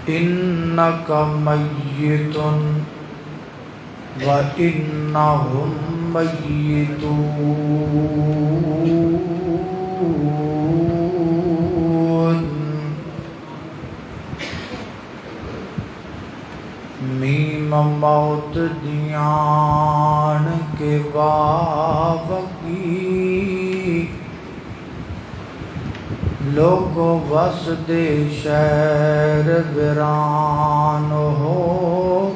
إنك ميت وإنهم ميتون میم موت دیان کے واوگی لوگو وسدے شہر ویران ہو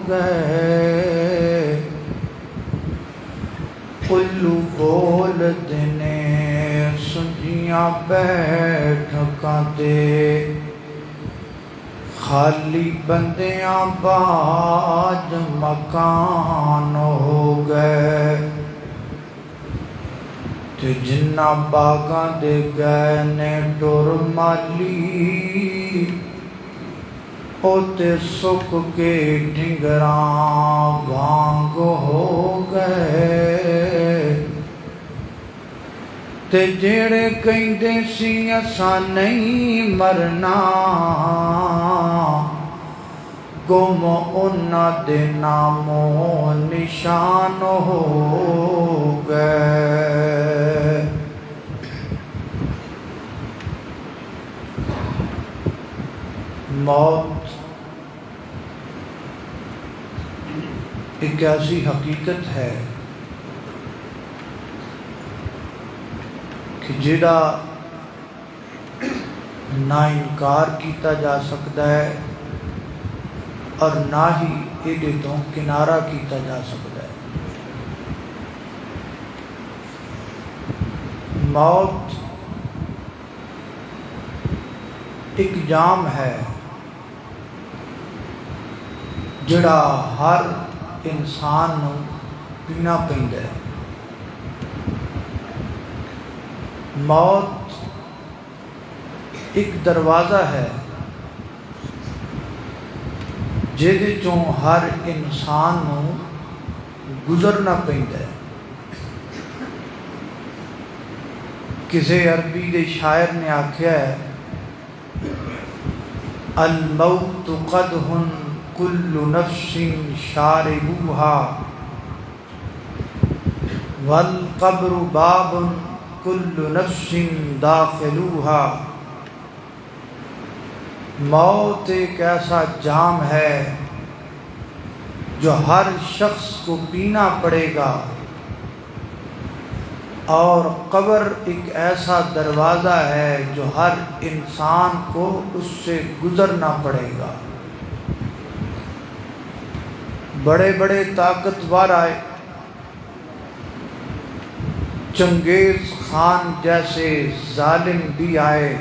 گئے الو بول دینے سنجیاں بیٹھکاں تے خالی بندیاں باج مکان ہو گئے تے جنہ باغاں دے گئے نے ڈور مالی او تے سک کے ڈنگراں وانگ ہو گئے تے جڑے کہندے سی اساں نہیں مرنا گم انہاں دے نامو نشان ہو گئے موت ایک ایسی حقیقت ہے کہ جڑا نہ انکار کیتا جا سکتا ہے اور نہ ہی ایڈے تو کنارہ کیتا جا سکتا ہے۔ موت ایک جام ہے جڑا ہر انسان نو پینا پیندا ہے۔ موت ایک دروازہ ہے جہدے چوں ہر انسان نو گزرنا پیندا ہے۔ کسی عربی دے شاعر نے آکھیا ہے الموت قدح کل نفس شاربوها والقبر باب کل نفس داخلوها۔ موت ایک ایسا جام ہے جو ہر شخص کو پینا پڑے گا اور قبر ایک ایسا دروازہ ہے جو ہر انسان کو اس سے گزرنا پڑے گا۔ بڑے بڑے طاقتور آئے، چنگیز خان جیسے ظالم بھی آئے،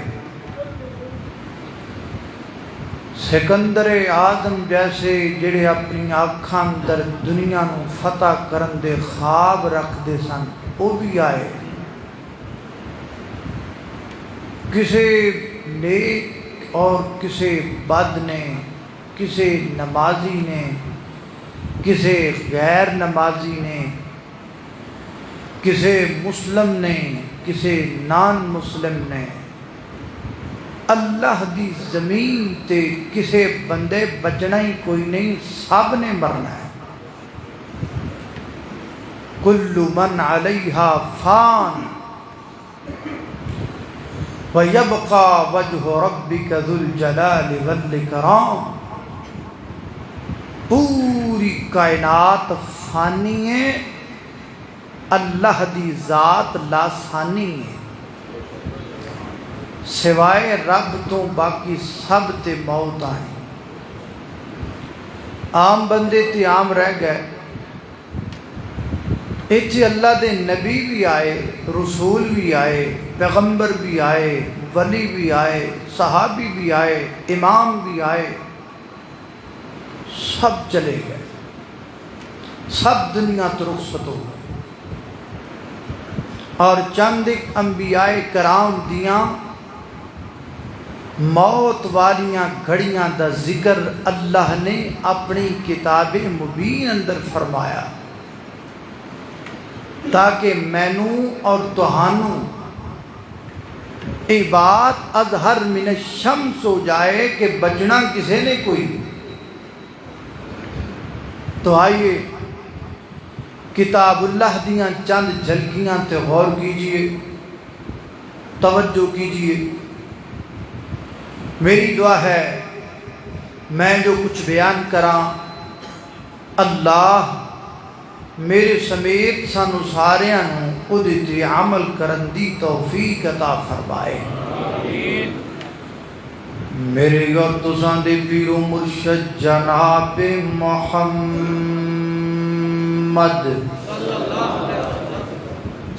سکندر اعظم جیسے جڑے اپنی آنکھاں اندر دنیا نو فتح کرن دے خواب رکھ دے سن وہ بھی آئے۔ کسے نیک اور کسے بد نے، کسے نمازی نے، کسے غیر نمازی نے، کسے مسلم نے، کسے نان مسلم نے۔ اللہ دی زمین تے کسے بندے بچنا ہی کوئی نہیں، سب نے مرنا ہے۔ کل من علیہا فان وَيَبْقَى وَجْهُ رَبِّكَ ذُو الْجَلَالِ وَالْإِكْرَامِ۔ پوری کائنات فانی ہے، اللہ دی ذات لاسانی ہے۔ سوائے رب تو باقی سب تے موت آئی۔ عام بندے تے عام رہ گئے، ایتھے اللہ دے نبی بھی آئے، رسول بھی آئے، پیغمبر بھی آئے، ولی بھی آئے، صحابی بھی آئے، امام بھی آئے، سب چلے گئے، سب دنیا تو رخصت ہو گئے۔ اور چند ایک انبیاء کرام دیاں موت والیاں گھڑیاں دا ذکر اللہ نے اپنی کتاب مبین اندر فرمایا تاکہ مینوں اور تہانوں یہ بات اظہر من الشمس ہو جائے کہ بچنا کسی نے کوئی نہیں۔ تو آئیے کتاب اللہ دیاں چند جھلکیاں تے غور کیجئے، توجہ کیجئے۔ میری دعا ہے میں جو کچھ بیان کراں اللہ میرے سمیت سانو ساریاں نوں اودے تے عمل کرن دی توفیق عطا فرمائے۔ میرے اور تساں دے پیر و مرشد جناب محمد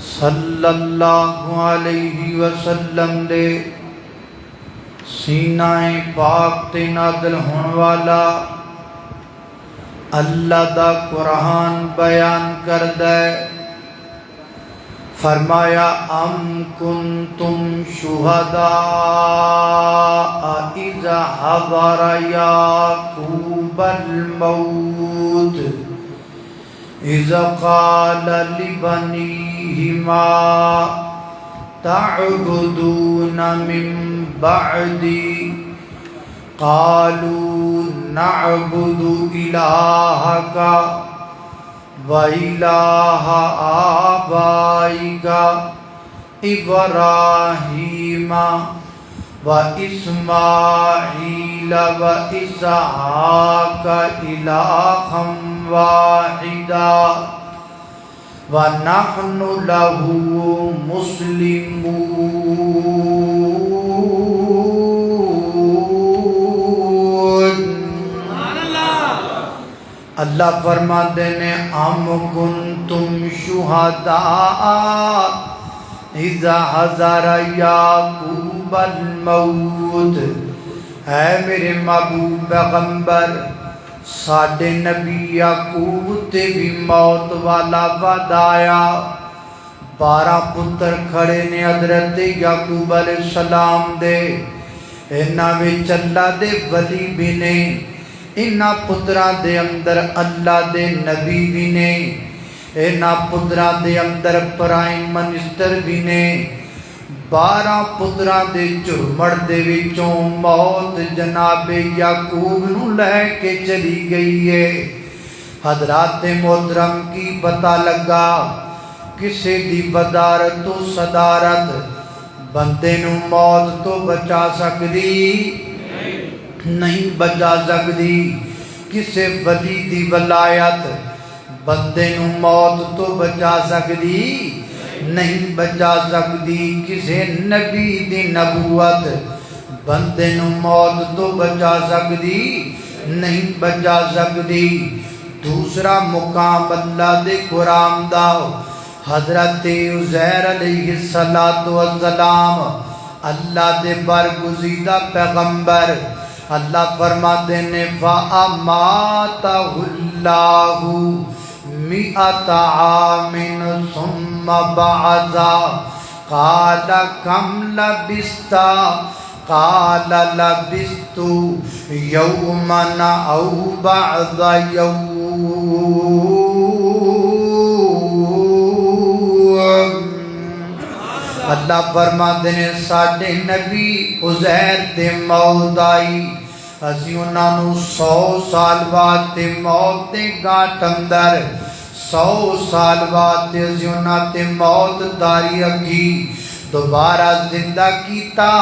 صلی اللہ علیہ وسلم دے سینہ پاک تے نازل ہون والا اللہ دا قرآن بیان کردہ فرمایا ام کنتم شہداء اذ حضر یعقوب الموت اذ قال لبنیہ ما تعبدون من بعدی قالوا نعبد الہک وَإِلَٰهَ آبَائِكَ إِبْرَاهِيمَ وَإِسْمَاعِيلَ وَإِسْحَاقَ إِلَٰهًا وَاحِدًا وَنَحْنُ لَهُ مُسْلِمُونَ۔ اللہ فرماتے ہیں ام کنتم شہداء اذا حضر یعقوب الموت، اے میرے محبوب پیغمبر ساڈے نبی یعقوب تے بھی موت والا وعد آیا۔ 12 پتر کھڑے نے حضرت یعقوب علیہ السلام دے، انہاں وچ اللہ دے ولی بھی نے، انہاں پتران دے اندر اللہ دے نبی بھی نے، انہاں پتران دے اندر پرائم منسٹر بھی نے۔ 12 پتران دے چرمڑ دے وچوں موت جناب یعقوب نو لے کے چلی گئی ہے۔ حضرات محترم کی پتہ لگا کسے دی بدارت و صدارت بندے نو موت تو بچا سکدی نہیں بچا سکدی، کسے ولی دی ولایت بندے نو موت تو بچا سکدی نہیں بچا سکدی، کسے نبی دی نبوت بندے نو موت تو بچا سکدی نہیں بچا سکدی۔ دوسرا مقام اللہ دے قرآن دا حضرت عزیر علیہ السلام اللہ دے برگزیدہ پیغمبر، اللہ فرماتے ہیں فَأَمَاتَهُ اللَّهُ مِئَةَ عَامٍ ثُمَّ بَعَثَهُ قَالَ كَمْ لَبِثْتَ قَالَ لَبِثْتُ يَوْمًا أَوْ بَعْضَ يَوْمٍ۔ اللہ فرماتے ہیں ساڈے نبی عزیر تے موت آئی، اسی انہاں نو 100 سال بعد تے موت تے گھاٹ اندر 100 سال بعد تے اسی انہاں تے موت داری رکھی، دوبارہ زندہ کیتا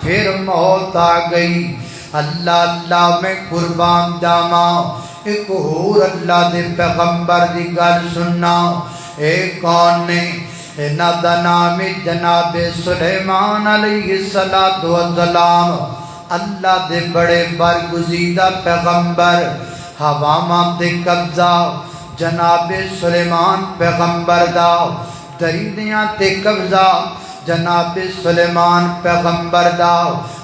پھر موت آ گئی۔ اللہ اللہ میں قربان جاواں، ایک اور اللہ دے پیغمبر دی گل سننا، ایک کون نے انہاں دا نام جناب سلیمان علیہ السلام، اللہ دے بڑے برگزیدہ پیغمبر، ہواواں تے قبضہ جناب سلیمان پیغمبر دا، درندیاں تے قبضہ جناب سلیمان پیغمبر دا،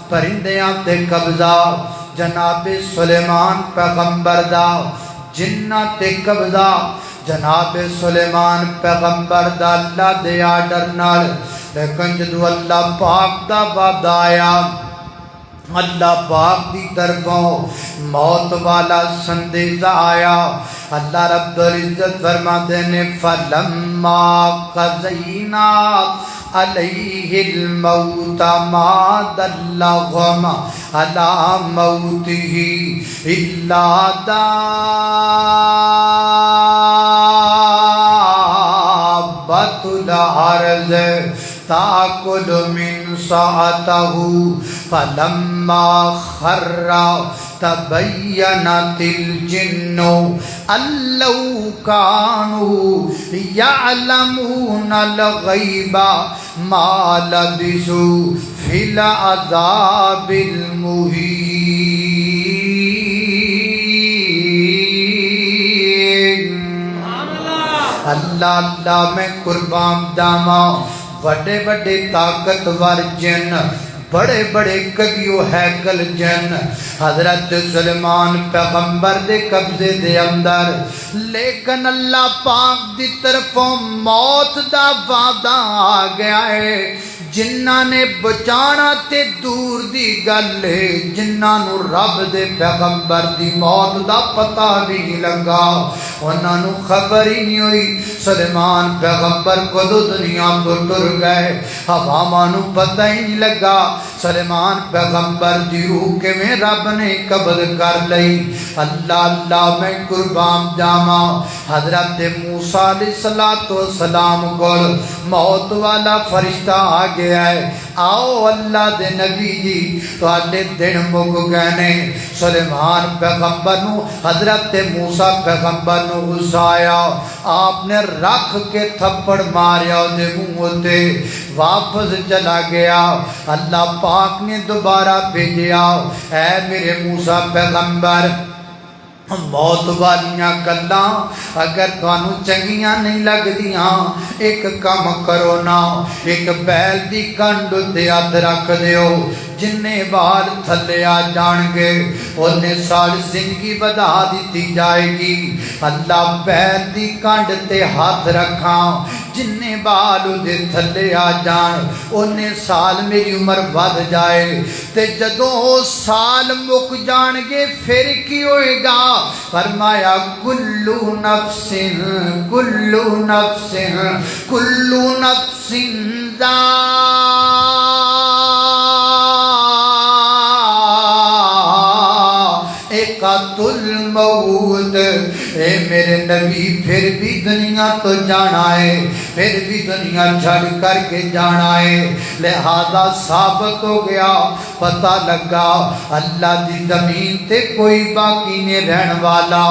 پرندیاں تے قبضہ جناب سلیمان پیغمبر دا، جنہ تے قبضہ جناب سلیمان پیغمبر دا اللہ دے آرڈر نال، لیکن جدو اللہ پاک دا وعدہ آیا، اللہ پاک دی طرفوں موت والا سندیزہ آیا، اللہ رب العزت فرماتے ہیں فَلَمَّا قَضَيْنَا علیہ الموت ما دلہم علی موتہ الا دابۃ الارض تاکل من سعتہ فلما خر تبینت الجن ان لو کانوا یعلمون الغیب ما لبثوا فی العذاب المہین۔ اللہ اللہ میں قربان جاواں، بڑے بڑے طاقتور جن، بڑے بڑے کبیو ہیکل جن حضرت سلیمان پیغمبر دے قبضے دے اندر، لیکن اللہ پاک دی طرفوں موت دا وعدہ آ گیا ہے۔ جنہاں نے بچانا تے دور دی گل ہے، جنہاں نو رب دے پیغمبر دی موت دا پتہ بھی نہیں لگا، انہاں نو خبر ہی نہیں ہوئی سلیمان پیغمبر کدو دنیا تو ٹر گئے، ہواواں نو پتہ ہی نہیں لگا سلیمان پیغمبر دی روح کے میں رب نے قبض کر لئی۔ اللہ اللہ میں قربان جاواں، حضرت موسیٰ علیہ السلام کو موت والا فرشتہ آ گیا ہے، آؤ اللہ دے نبی جی تواڈے دن مک گئے نے۔ سلیمان پیغمبر نو حضرت موسیٰ پیغمبر نو غصہ آیا، آپ نے رکھ کے تھپڑ ماریا دے منہ تے، واپس چلا گیا۔ اللہ پاک نے دوبارہ بھیجیا، اے میرے موسیٰ پیغمبر، موت والیاں گلاں اگر تانوں چنگیاں نہیں لگدیاں، ایک کام کرو نا، ایک بیل دی کنڈ تے ہاتھ رکھ دیو، جننے بال تھلے آ جان گے انہیں سال زندگی بدا دیتی جائے گی۔ اللہ بیل دی کنڈ تے ہاتھ رکھاں، جننے بال دے تھلے آ جان انہیں سال میری عمر ود جائے، تے جدوں سال مک جان گے پھر کی ہوئے گا؟ فرمایا کلو نفس ذائقۃ الموت۔ اے میرے نبی پھر بھی دنیا تو جانا ہے، پھر بھی دنیا چھڑ کر کے جانا ہے، لہذا ثابت ہو گیا، پتہ لگا اللہ دی زمین تے کوئی باقی نہیں رہن والا،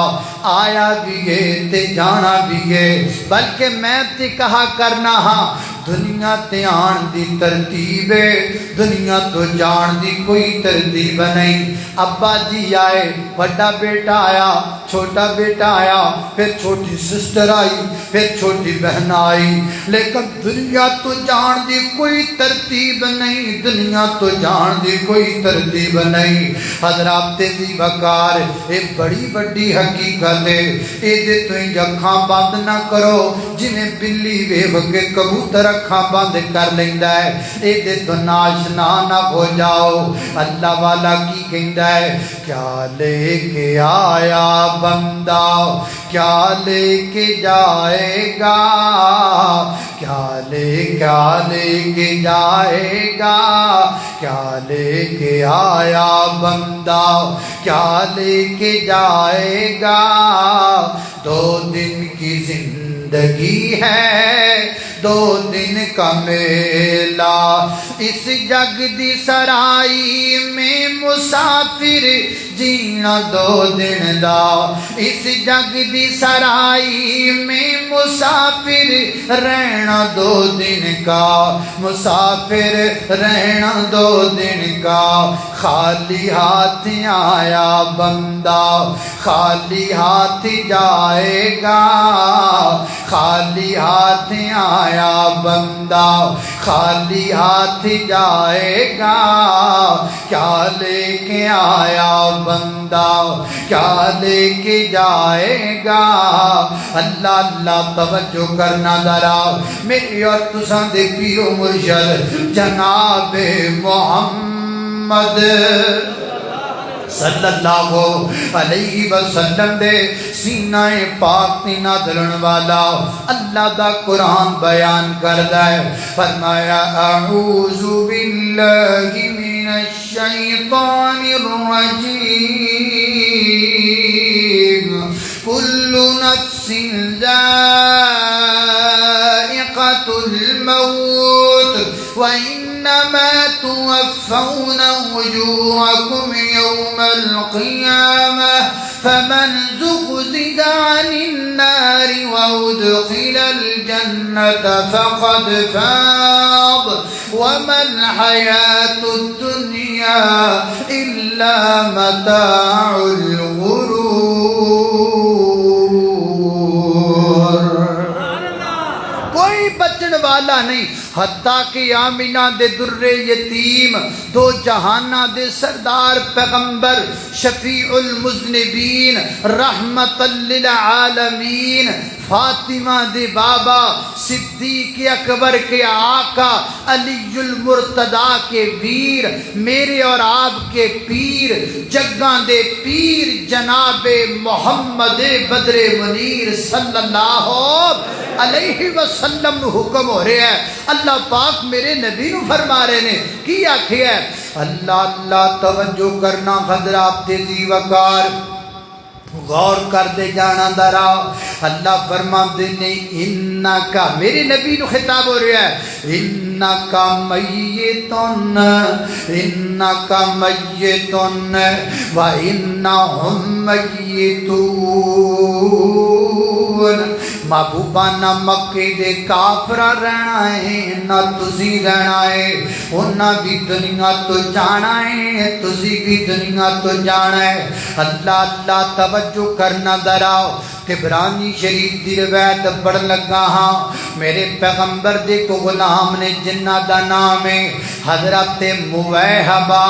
آیا بھی ہے تے جانا بھی ہے۔ بلکہ میں تے کہا کرنا ہاں دنیا تے آن دی ترتیب ہے، دنیا تو جان دی کوئی ترتیب نہیں۔ ابا جی آئے، بڑا بیٹا آیا، چھوٹا بیٹا آیا، پھر چھوٹی سسٹر آئی، پھر چھوٹی بہن آئی، لیکن دنیا تو جان دی کوئی ترتیب نہیں، دنیا تو جان دی کوئی ترتیب نہیں۔ حضرات دی وقار یہ بڑی بڑی حقیقت ہے، یہ تو اکھاں بند نہ کرو جنہیں بلی ویکھ کے کبوتر اکھاں بند کر لیندا ہے، یہ تو ناشنا نہ ہو جاؤ۔ اللہ والا کی کہندا ہے، کیا لے کے آیا بندہ کیا لے کے جائے گا، کیا لے کے جائے گا، کیا لے کے آیا بندہ کیا لے کے جائے گا، 2 دن کی زندگی ہے 2 دن کا میلہ، اس جگ دی سرائی میں مسافر جینا 2 دن دا، اس جگ دی سرائی میں مسافر رہنا 2 دن کا، مسافر رہنا 2 دن کا، خالی ہاتھ آیا بندہ خالی ہاتھ جائے گا، خالی ہاتھ آیا بندہ خالی ہاتھ جائے گا، کیا لے کے آیا بندہ کیا لے کے جائے گا۔ اللہ اللہ توجہ کرنا ذرا میری اور تساں دے پیرو مرشد جناب محمد صلی اللہ علیہ وسلم دے سینہ پاک تے نازلن والا اللہ دا قرآن بیان کردا ہے، فرمایا اعوذ باللہ من الشیطان الرجیم کل نفس ذائقۃ الموت وإنما توفون أجوركم يوم القيامة فمن زحزح عن النار وأدخل الجنة فقد فاز وما الحياة الدنيا إلا متاع الغرور۔ کوئی بچن والا نہیں حتیٰ کہ آمینہ دے در یتیم دو جہانہ دے سردار پیغمبر شفیع المذنبین رحمت للعالمین فاطمہ دے بابا صدیق اکبر کے آقا علی المرتضیٰ کے ویر میرے اور آپ کے پیر جگاں دے پیر جناب محمد بدر منیر صلی اللہ علیہ وسلم نو حکم ہو رہے ہیں۔ اللہ پاک میرے نبی نو فرما رہے نے کی آکھے ہے اللہ اللہ توجہ کرنا حضرات تیزی وقار غور کر دے جانا درا اللہ فرما دے نے انکا میرے نبی نو خطاب ہو رہا ہے انکا میتن و انہم میتون محبوبانہ مکے دے کافرہ رہنا ہے نہ تسی رہنا ہے انہاں بھی دنیا تو جانا ہے تسی بھی دنیا تو جانا ہے اللہ اللہ توجہ کرنا دراؤ عبرانی شریف دی روایت پڑھ لگا ہاں میرے پیغمبر دے کو غلام نے جنہ دا نام ہے حضرت موہبہ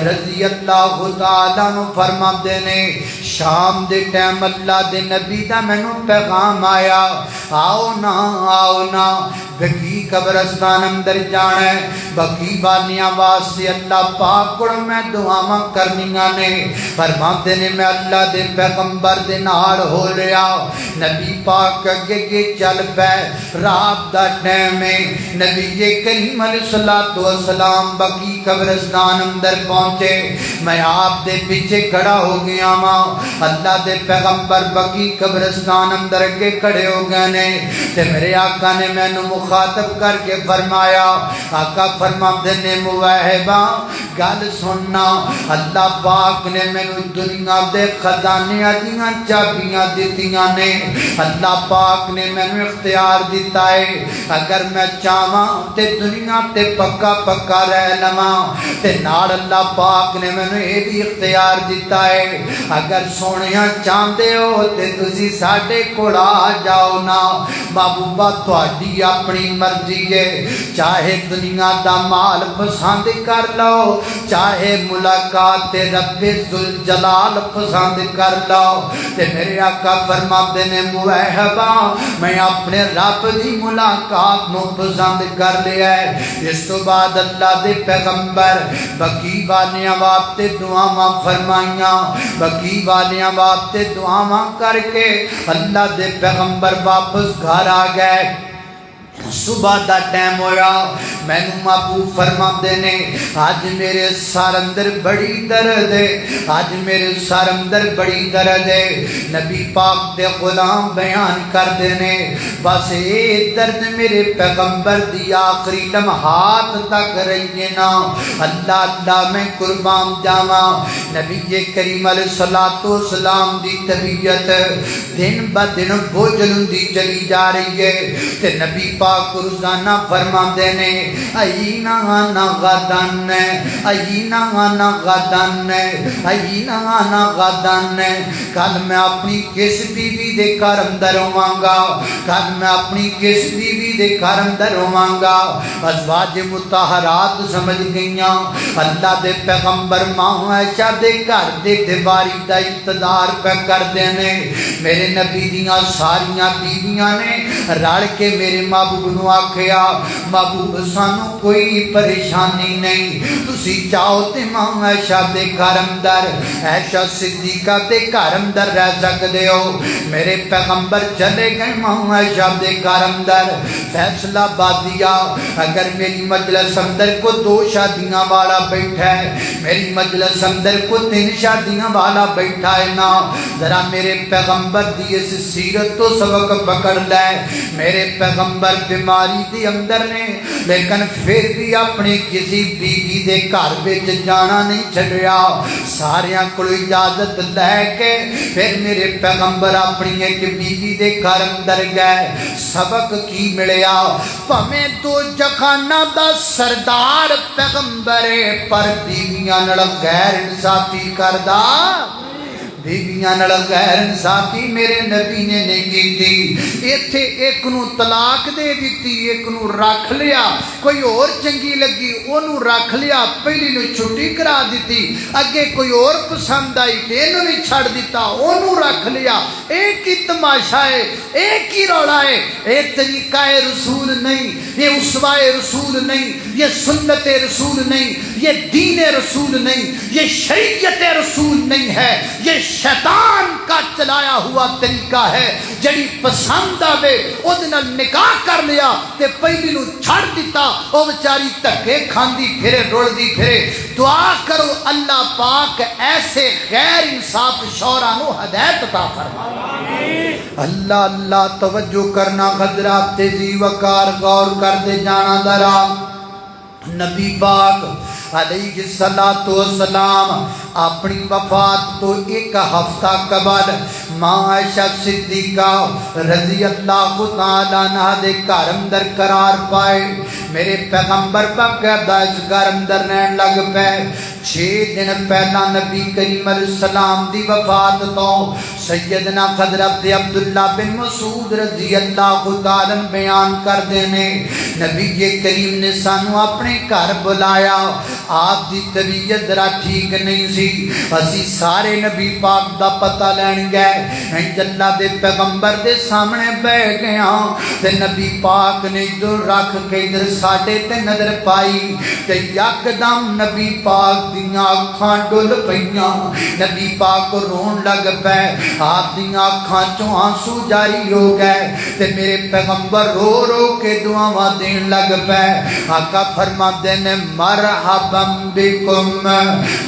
رضی اللہ تعالیٰ نو فرما دے نے شام دے ٹائم اللہ دے نبی دا مینوں پیغام آیا آؤ نا بقی قبرستان اندر جانا ہے بقی والیاں واسطے اللہ پاک کو میں دعاواں کرنیاں نے فرماتے نے میں اللہ دے پیغمبر دے نال ہو لیا نبی پاک اگے کے چل پے رات دا ٹائم ہے نبی کریم علیہ الصلوۃ والسلام بقی قبرستان اندر پہنچے میں آپ دے پیچھے کھڑا ہو گیا ماں اللہ دے پیغمبر بقی قبرستان اندر اگے کھڑے ہو گئے نے تے میرے آقا نے مینوں مخاطب کر کے فرمایا آقا فرماتے نے موہبہ گل سننا اللہ پاک نے مینوں دنیا دے خزانے دیاں چابیاں دتیاں نے اللہ پاک نے مینوں اختیار دیتا ہے اگر میں چاہواں تے دنیا تے پکا پکا رہ لواں تے نال اللہ پاک نے مینوں اے بھی اختیار دیتا ہے اگر سونیاں چاہندے ہو تے تسی ساڈے کول آ جاؤ نا محبوبہ تہاڈی اپنی مرضی ہے چاہے دنیا دا مال پسند کر لو چاہے ملاقات رب ذوالجلال پسند کر لو تے میرے آقا فرماتے نے موہبہ میں اپنے رب دی ملاقات نو پسند کر لیا ہے اس تو بعد اللہ دے پیغمبر بقی والیاں واسطے دعاواں فرمائیاں بقی والیاں واسطے دعاواں کر کے اللہ دے پیغمبر واپس گھر آ گئے صبح دا ٹائم ہویا مینوں محبوب فرماندے نے آج میرے سر اندر بڑی درد ہے آج میرے سر اندر بڑی درد ہے نبی پاک دے غلام بیان کر دینے بس اے درد میرے پیغمبر دی آخری لمحات تک رہی ہے نا اللہ اللہ میں قربان جاواں نبی کریم علیہ الصلوۃ والسلام دی طبیعت دن بہ دن بوجھلندی چلی جا رہی ہے تے نبی پاک روزانہ فرما دینے اینا آنا غدن اینا آنا غدن اینا آنا غدن کل میں اپنی کس بیوی دے گھر اندر ہوواں کل میں اپنی کس بیوی دے گھر اندر ہوواں ازواج مطہرات سمجھ گئیاں اللہ دے پیغمبر ماں عائشہ دے گھر دے دیواری دا انتظار پہ کر دینے میرے نبی دیاں ساریاں بیویاں نے رل کے میرے محبوب محبوب نو آکھیا محبوب سانو کوئی پریشانی نہیں تسی چاہو تے ماں عائشہ دے گھر اندر عائشہ صدیقہ دے گھر اندر رہ سکدے ہو میرے پیغمبر چلے گئے ماں عائشہ دے گھر اندر فیصلہ بادیا اگر میری مجلس اندر کو 2 شادیاں والا بیٹھا ہے میری مجلس اندر کو 3 شادیاں والا بیٹھا ہے نا ذرا میرے پیغمبر دی اس سیرت تو سبق پکڑ لے میرے پیغمبر بیماری دی اندر نے لیکن پھر بھی اپنے کسی بیوی دے گھر وچ جانا نہیں چھڈیا ساریاں کول اجازت لے کے پھر میرے پیغمبر اپنی ایک بیوی دے گھر اندر گئے سبق کی ملیا پمیں تو جخانہ دا سردار پیغمبر پر بیویاں نال غیر انصافی کردا بیویاں نال غیر انصافی میرے نبی نے نہیں کیتی ایتھے ایک نو طلاق دے دیتی ایک نو رکھ لیا کوئی اور چنگی لگی اونوں رکھ لیا پہلی نو چھٹی کرا دیتی اگے کوئی اور پسند آئی تینوں بھی چھڑ دیتا اونوں رکھ لیا ایک ہی تماشا ہے ایک ہی روڑا ہے اے طریقہ رسول نہیں یہ اسوہ رسول نہیں یہ سنت رسول نہیں یہ دین رسول نہیں یہ شریعت رسول نہیں ہے یہ شیطان کا چلایا ہوا طریقہ ہے جڑی پسند آوے اودے نال نکاح کر لیا تے پہلی نو چھڑ دیتا او بیچاری دھکے کھاندی پھرے رڑدی پھرے دعا کرو اللہ پاک ایسے غیر انصاف شوہراں نو ہدایت عطا فرمائے اللہ اللہ توجہ کرنا حضرات تیزی وقار غور کر دے جانا ذرا نبی پاک علیہ السلام اپنی وفات تو 1 ہفتہ قبل ماں عائشہ صدیقہ رضی اللہ تعالیٰ عنہ دے گھر اندر قرار پائے میرے پیغمبر باقاعدہ اس گھر اندر رہن لگ پے 6 دن پہلا نبی کریم علیہ السلام دی وفات تو سیدنا حضرت عبداللہ بن مسعود رضی اللہ تعالیٰ بیان کر دینے نبی کریم نے سانو اپنے گھر بلایا آپ دی طبیعت ذرا ٹھیک نہیں سی اسی سارے نبی پاک دا پتہ لین گئے اللہ دے پیغمبر دے سامنے بیٹھ گیا تے نبی پاک نے ادھر رکھ کے ادھر ساڈے تے نظر پائی تے یکدم نبی پاک دیاں اکھاں ڈل پئیاں نبی پاک رون لگ پے آپ دیاں اکھاں چوں آنسو جاری ہو گئے تے میرے پیغمبر رو رو کے دعاواں دین لگ پے آقا فرماتے نے مرحبا بکم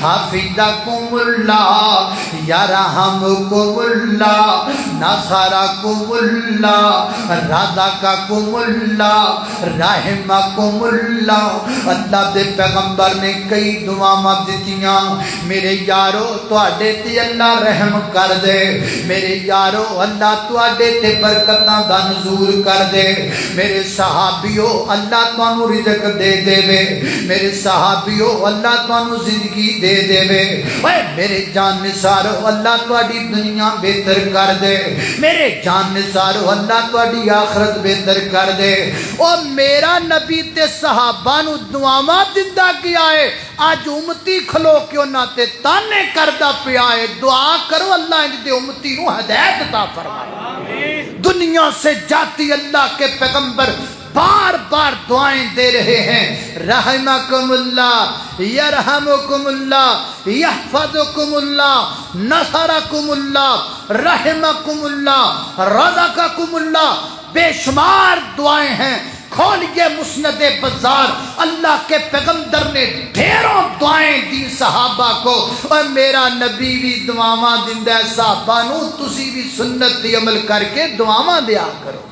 حفظکم اللہ یرحمکم اللہ نصرکم اللہ رزقکم اللہ رحمکم اللہ اللہ دے پیغمبر نے کئی دعاواں دتیاں میرے یارو تواڈے تے اللہ رحم کر دے میرے یارو اللہ تواڈے تے برکتاں دا نزول کر دے میرے صحابیو اللہ تانوں رزق دے دے وے میرے صحابیو اللہ تانوں زندگی دے دے وے اے میرے جان نثارو اللہ تواڈی دنیا بہتر کر دے میرے جان نثارو اللہ تواڈی آخرت بہتر کر دے او میرا نبی تے صحابہ نو دعاواں دیندا گیا ہے آج امتی کھلو کے انہاں تے تانے کردا پیا ہے دعا کرو اللہ ان دے امتی نو ہدایت عطا فرمائے دنیا سے جاتی اللہ کے پیغمبر بار بار دعائیں دے رہے ہیں رحمکم اللہ یرحمکم اللہ یحفظکم اللہ نصرکم اللہ رحمکم اللہ رزقکم اللہ بے شمار دعائیں ہیں کھولیے مسند بزار اللہ کے پیغمبر نے ڈھیروں دعائیں دی صحابہ کو اور میرا نبی بھی دعاواں دیندا ہے صحابہ نو تسی بھی سنت دی عمل کر کے دعاواں دیا کرو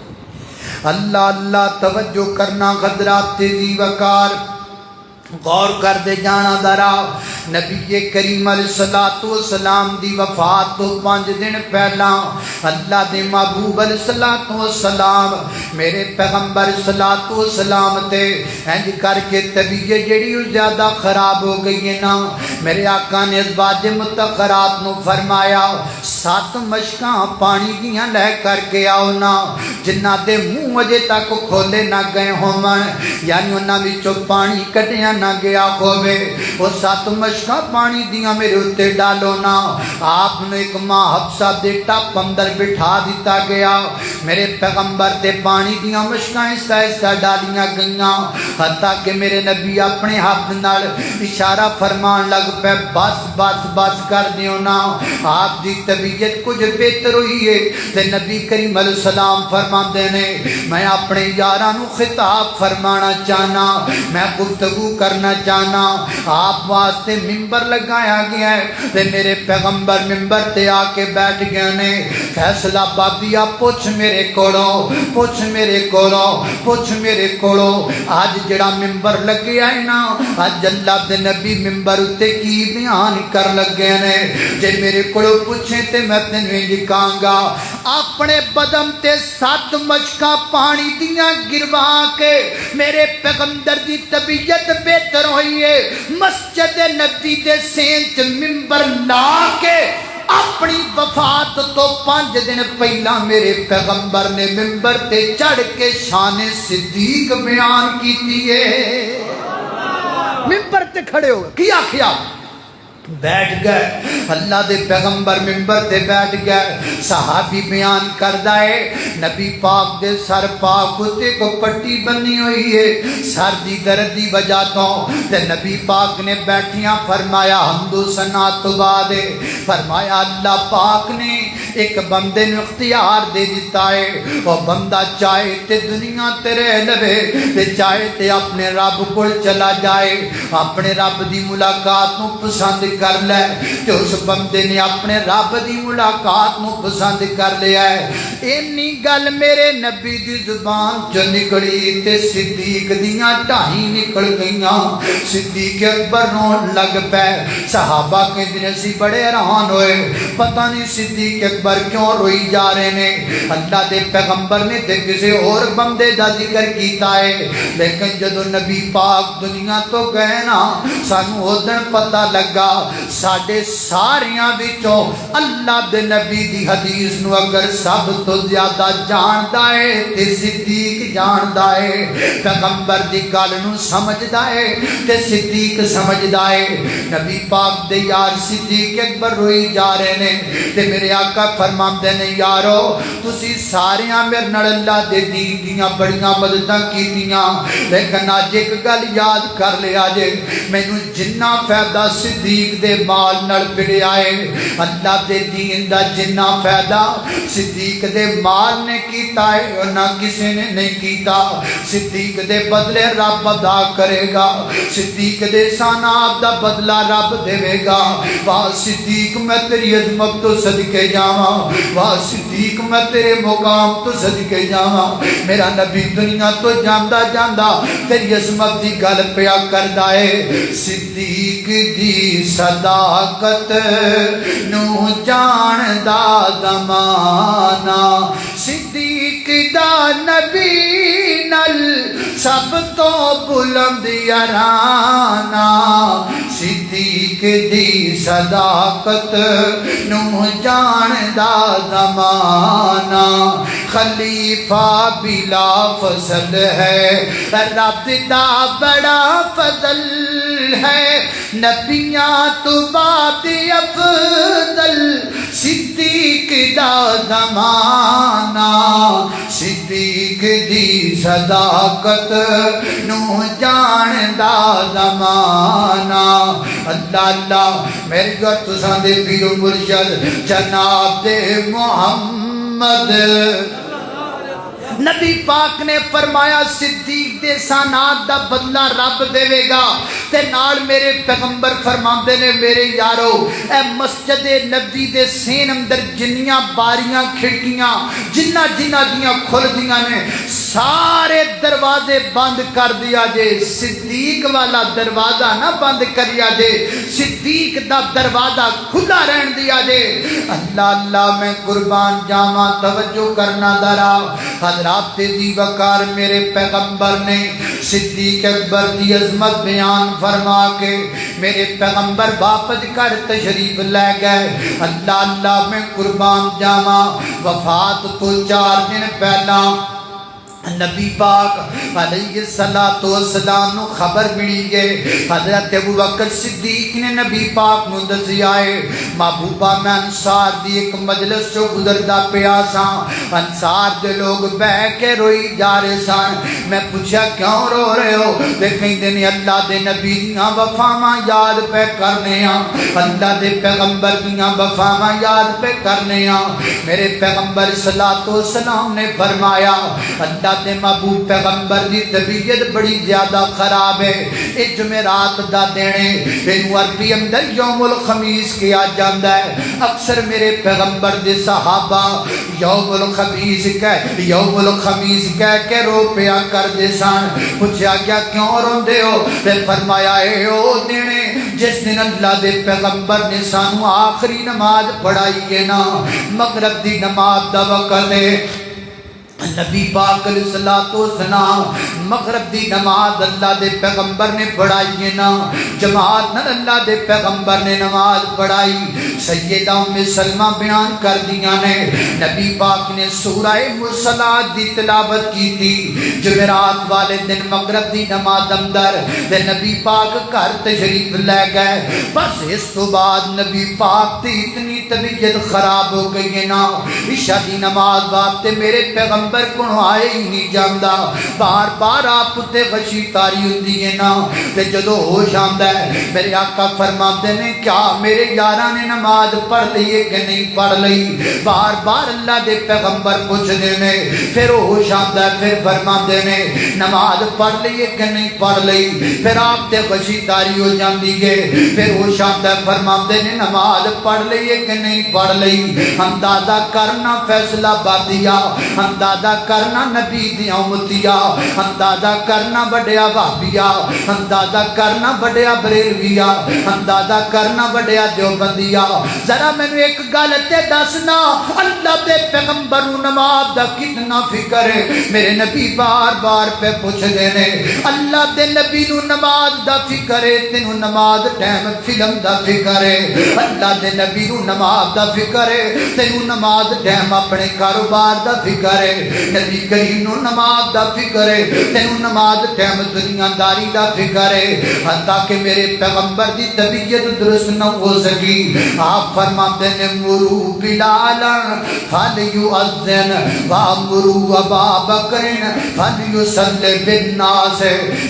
اللہ اللہ توجہ کرنا حضرات تیزی وقار غور کر دے جانا ذرا نبی کریم علیہ السلام دی وفات تو 5 دن پہلا اللہ دے محبوب علیہ السلام میرے پیغمبر السلام تے انج کر کے طبیعت جڑی زیادہ خراب ہو گئی ہے نا میرے آقا نے ازواج مطہرات نو فرمایا 7 مشکاں پانی دیاں لے کر کے آؤ نا جنہ دے منہ اجے تک کھولے نہ گئے ہون یعنی انہاں وچوں پانی کڈیا نہ گیا ہوئے وہ 7 مشکاں پانی دیاں میرے اتے ڈالو نا. آپ نے ایک ماں حفصہ دے ٹپ اندر بٹھا دیتا گیا. میرے پیغمبر تے پانی دیاں مشکاں ایسا ایسا ڈالیاں گئیاں حتیٰ کہ میرے نبی اپنے ہاتھ نال اشارہ فرمان لگ پہ بس بس بس کر دیو نا. آپ دی طبیعت کچھ بہتر ہوئی ہے تے نبی کریم علیہ السلام فرما دینے میں اپنے یارانو خطاب فرمانا چاہنا, میں گفتگو کرنا چاہنا. آپ واسطے ممبر لگایا گیا ہے تے میرے پیغمبر ممبر تے آ کے بیٹھ گئے نے. فیصلہ بابیا پوچھ میرے کولو, پوچھ میرے کولو, پوچھ میرے کولو آج جڑا ممبر لگیا ہے نا آج اللہ دے نبی ممبر اتے کی بیان کر لگے نے. جے میرے کولو پوچھیں تے میں تینوں لکھاں گا اپنے بدن تے 7 مشکاں پانی دیاں گروا کے میرے پیغمبر دی طبیعت بہتر ہوئی ہے. مسجد نبی دے سینچ ممبر لا کے اپنی وفات تو 5 دن پہلا میرے پیغمبر نے ممبر تے چڑھ کے شان صدیق بیان کیتی ہے. ممبر تے کھڑے ہو کیا کیا بیٹھ گئے. اللہ دے پیغمبر ممبر تے بیٹھ گئے. صحابی بیان کردہ ہے نبی پاک دے سر پاک تے کو پٹی بنی ہوئی ہے سر دی درد دی وجہ تو تے نبی پاک نے بیٹھیاں فرمایا حمد و ثنا تو بعد فرمایا اللہ پاک نے ایک بندے نے اختیار دے دیتا ہے وہ بندہ چاہے تے دنیا تے رہ لوے تے چاہے تے اپنے رب کو چلا جائے اپنے رب دی ملاقات نو پسند کر لے تے اس بندے نے اپنے رب دی ملاقات نو پسند کر لیا ہے. اینی گل میرے نبی دی زبان جو نکلی تے صدیق دیاں ٹاہیں نکل گئیاں. صدیق اکبر رون لگ پے. صحابہ کے دن سی بڑے حیران ہوئے پتہ نہیں صدیق اکبر کیوں روئی جا رہے نے. اللہ دے پیغمبر نے تے کسی اور بندے دا ذکر کیتا ہے لیکن جدو نبی پاک دنیا تو گئے نا سانو ادھر پتہ لگا ساڑھے ساریاں وچوں اللہ دے نبی دی حدیث نو اگر سب تو زیادہ جاندہ ہے تے صدیق جاندہ ہے. پیغمبر دی گل نو سمجھدا ہے تے صدیق سمجھدا ہے. نبی پاک دے یار صدیق اکبر روئی جا رہے نے تے میرے آقا فرماندے نے یارو تسی ساریاں میرے نال اللہ دے دین دیاں بڑیاں مدداں کیتیاں لیکن آج ایک گل یاد کر لیا جے مینوں جنہ فائدہ صدیق دے مال نال پڑیا ہے اللہ دے دین دا جنہ فائدہ صدیق دے مال نے کیتا ہے نہ کسی نے نہیں کیتا. صدیق دے بدلے رب ادا کرے گا, صدیق دے ثناء دا بدلہ رب دے گا. واہ صدیق میں تیری عظمت تو صدقے جاواں, واہ صدیق میں تیرے مقام تو صدقے جاواں. میرا نبی دنیا تو جاندا جاندا تیری عظمت دی گل پیا کردا ہے. صدیق دی صداقت نو جان دا زمانہ صدیق دا نبی نل سب تو بلند یارانہ. صدیق دی صداقت نو جان دا زمانہ خلیفہ بلا فضل ہے رب دا بڑا فضل ہے نبیاں تو بعد افضل صدیق دا زمانہ. صدیق دی صداقت نو جان دا زمانہ. اللہ اللہ میرے گھر تساں دے پیر و مرشد جناب دے محمد نبی پاک نے فرمایا صدیق دے سانات دا بدلہ رب دے گا تے نال میرے پیغمبر فرماندے نے میرے یارو اے مسجد نبی دے سین اندر جنیاں باریاں کھڑکیاں جنہ جنہ دیاں کھل دیاں نے سارے دروازے بند کر دیا جے. صدیق والا دروازہ نہ بند کریا جے, صدیق دا دروازہ کھلا رہن دیا جے. اللہ اللہ میں قربان جاواں توجہ کرنا درا حضرات دی وقار میرے پیغمبر نے صدیق اکبر دی عظمت بیان فرما کے میرے پیغمبر واپس کر تشریف لے گئے. اللہ اللہ میں قربان جاواں وفات تو 4 دن پہلا نبی پاک علیہ السلام نو خبر ملی گئے حضرت ابوبکر صدیق نے نبی پاک نو دسیا ہے محبوبہ میں انصار دی ایک مجلس چو گزردا پیا سا انصار دے لوگ بہ کے روئی جا رہے سن میں پوچھا کیوں رو رہے ہو تے کہندے نے اللہ دے نبی دیاں وفاواں یاد پہ کرنے ہاں اللہ دے پیغمبر دیاں وفاواں یاد پہ کرنے ہاں میرے پیغمبر صلی اللہ علیہ وسلم نے فرمایا اللہ دے محبوب پیغمبر دی طبیعت بڑی زیادہ خراب ہے اے جمعرات دا دینے انو عربی اندر یوم الخمیس کیا جاندہ ہے اکثر میرے پیغمبر دے صحابہ یوم الخمیس کہہ کے رو پیا کر دے سان پوچھا کیا کیوں روندے ہو تے فرمایا اے او دینے جس دن اللہ دے پیغمبر نے سانو آخری نماز پڑھائی ہے نا مغرب دی نماز دا وقت ہے نبی پاک علیہ السلام مغرب دی نماز اللہ دے پیغمبر نے پڑھائی ہے نا جماعت نہ اللہ دے پیغمبر نے نماز پڑھائی سیدہ ام سلمہ بیان کر دیا نے نبی پاک نے سورہ مرسلات دی تلاوت کی تھی جمعرات والے دن مغرب دی نماز اندر تے نبی پاک گھر تشریف لے گئے بس اس تو بعد نبی پاک دی اتنی طبیعت خراب ہو گئی ہے نا عشاء دی نماز واسطے میرے پیغمبر کو آئے ہی نہیں جاندا بار بار آپ تے غشی تاری ہوندی ہے نا تے جدو ہوش آندا ہے میرے آقا فرماتے نے کیا میرے یاراں نے نماز پڑھ لی کہ نہیں پڑھ لی بار بار اللہ دے پیغمبر پوچھدے نے پھر ہوش آندا ہے پھر فرماتے نے نماز پڑھ لی کہ نہیں پڑھ لی پھر آپ تے غشی تاری ہو جاندی ہے پھر ہوش آندا ہے فرماتے نے نماز پڑھ لی کہ نہیں پڑھ لی اندازہ کرنا فیصلہ بادیا اندازہ کرنا نبی دی امتیا اندازہ کرنا بڑیا وہابیا اندازہ کرنا بڑیا بریلویا اندازہ کرنا بڑیا دیوبندیا ذرا میں نے ایک گل تے دسنا اللہ دے پیغمبر نماز دا کتنا فکر ہے میرے نبی بار بار پہ پوچھ دے نے اللہ دے نبی نو نماز دا فکر ہے تینو نماز ٹائم فلم دا فکر ہے اللہ دے نبی نو نماز دا فکر ہے تینو نماز ٹائم اپنے کاروبار دا فکر ہے نبی کریم نو نماز دا فکر ہے تینو نماز ٹائم دنیا داری دا فکر ہے حتیٰ کہ میرے پیغمبر دی طبیعت درست نہ ہو سکی آپ فرماتے ہیں مرو بلالا فلیؤذن وامرو ابا بکرن فلیصلی بالناس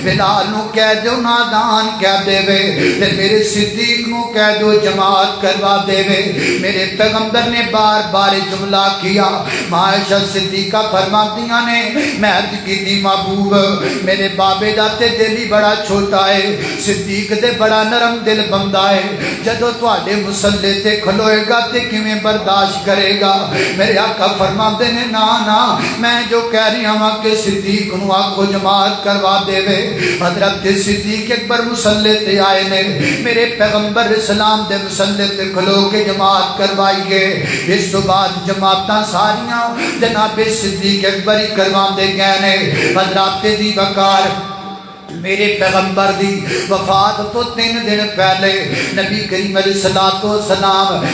بلال نو کہہ دو نادان کہہ دے وے تے میرے صدیق نو کہہ دو جماعت کروا دے وے میرے پیغمبر نے بار بار جملہ کیا عائشہ صدیقہ فرماتیاں نے میں عرض کی تھی محبوب میرے بابے داتے دلی بڑا چھوٹا ہے صدیق دے بڑا نرم دل بندہ ہے جدو تواڈے مسلے تے کھلوئے گا تے کیویں برداشت کرے گا میرے آقا فرماتے نے نا نا میں جو کہہ رہی ہوں کہ صدیق نو آکھو جماعت کروا دے وے حضرت صدیق اکبر مسلے تے آئے نے میرے پیغمبر اسلام دے مسلے تے کھلو کے جماعت کروائی گئے اس تو بعد جماعتاں ساریاں جناب صدیق اکبر ہی کروان دے گئے نے حضرات دی وقار میرے پیغمبر دی وفات تو 3 دن پہلے نبی کریم علیہ السلام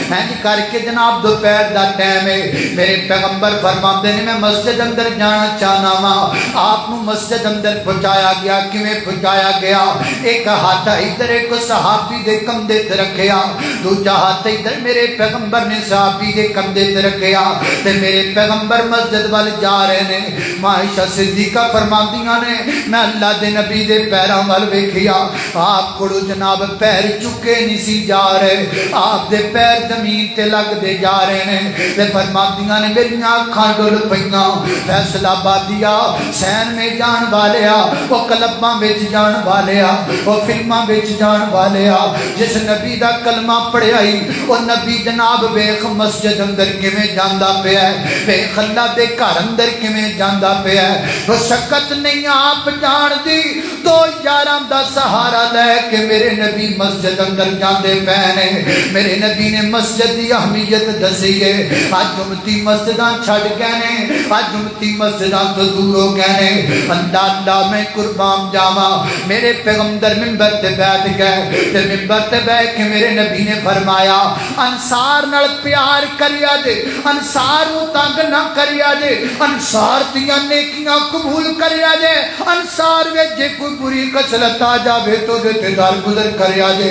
کر کے جناب دوپہر دا ٹائم ہے میرے پیغمبر فرماتے ہیں میں مسجد اندر جانا چاہنا وا آپ نو مسجد اندر پہنچایا گیا کیویں پہنچایا گیا ایک ہاتھ ادھر ایک صحابی دے کندھے تے رکھیا دوجا ہاتھ ادھر میرے پیغمبر نے صحابی دے کندھے تے رکھیا تے میرے پیغمبر مسجد وال جا رہے نے عائشہ صدیقہ فرماندیاں نے میں اللہ دے نبی دے پیراں وال ویکھیا آپ کو جناب پیر چکے نہیں سی جا رہے آپ دے پیر زمین تے لگ دے جا رہے ہیں تے فرماندیاں نے میریاں اکھاں ڈل پئیاں فیصلہ آبادیا سین میں جان والیا وہ کلباں وچ جان والیا وہ فلماں وچ جان والیا جس نبی دا کلمہ پڑھیا ہی وہ نبی جناب ویکھ مسجد اندر کیویں جاندا پیا ہے ویکھ اللہ دے گھر اندر کیویں جاندا پیا ہے وہ شکت نہیں آپ جان دی دو یاراں دا سہارا لے کے میرے نبی مسجد اندر جاندے پے نے. میرے نبی نے مسجد دی اہمیت دسی ہے. اج امتی مسجداں چھڈ گئے نے, اج امتی مسجداں تو دور ہو گئے نے. اللہ اللہ میں قربان جاواں, میرے پیغمبر منبر تے بیٹھ گئے تے منبر تے بیٹھ کے میرے نبی نے فرمایا انصار نال پیار کریا جے, انصار نو تنگ نہ کریا جے, انصار دیاں نیکیاں قبول کریا جے, انصار وچ جے کوئی بری خصلت آ جاوے تو تے درگزر کریا جے,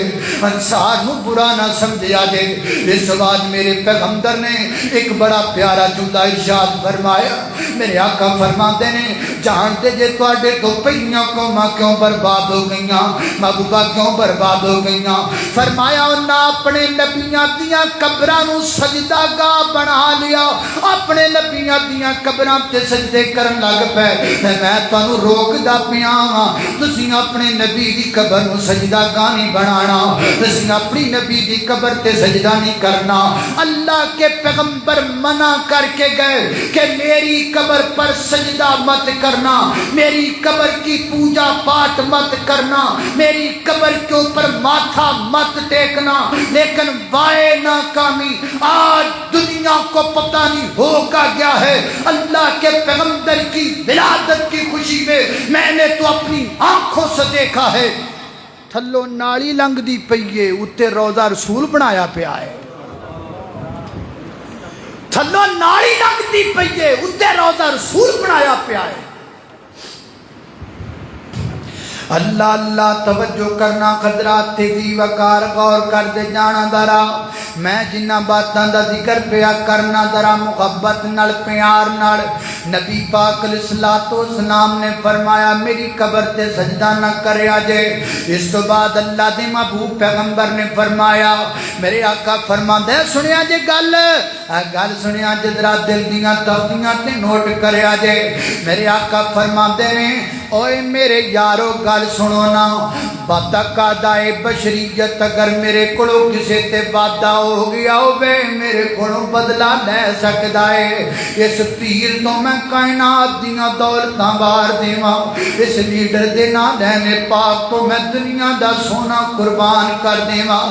انصار نو برا نہ سمجھیا جے. اس بعد میرے پیغمبر نے ایک بڑا پیارا جملہ ارشاد فرمایا. میرے آقا فرماندے نے جانتے جے تواڈے تو پہلیاں قوماں کیوں برباد ہو گئیاں, محبوبہ کیوں برباد ہو گئیاں؟ فرمایا انہاں اپنے نبیاں دیاں قبراں نو سجدہ گاہ بنا لیا, اپنے نبیاں دیاں قبراں تے سجدے کرن لگ پے. میں تانوں روکدا پیا ہاں, تسی اپنے نبی دی قبر نو سجدہ گاہ نہیں بنانا, تسی اپنی نبی دی قبر تے سجدہ نہیں کرنا. اللہ کے پیغمبر منع کر کے گئے کہ میری قبر پر سجدہ مت کرنا, میری قبر کی پوجا پاٹ مت کرنا, میری قبر کے اوپر ماتھا مت ٹیکنا. لیکن وائے ناکامی, آج دنیا کو پتہ نہیں ہوگا گیا ہے. اللہ کے پیغمبر کی ولادت کی خوشی میں نے تو اپنی آنکھوں سے دیکھا ہے تھلو نالی لنگ دی پئیے اتے روضہ رسول بنایا پیا ہے. تھلو نالی لنگ دی پئیے اتے روضہ رسول بنایا پیا ہے. اللہ اللہ توجہ کرنا قدرات دی وقار غور کر دے جانا درا. میں جنہ باتاں دا ذکر پیا کرنا درا محبت نال پیار نال. نبی پاک علیہ الصلوۃ والسلام نے فرمایا میری قبر تے سجدہ نہ کریا جے. اس تو بعد اللہ دے محبوب پیغمبر نے فرمایا, میرے آقا فرماندے سنیا جے گل سنیا جے ذرا دل دیاں تختیاں تے نوٹ کریا جے. میرے آقا فرماندے نے اوئے میرے یارو گل سنو نا, بتقاضائے بشریت اگر میرے کولو کسے تے وعدہ ہو گیا ہوے میرے کولو بدلہ لے سکدا ہے. اس پیر تو میں کائنات دیاں دولتاں وار دیواں, اس لیڈر دے نال لینے پاک تو میں دنیا دا سونا قربان کر دیواں,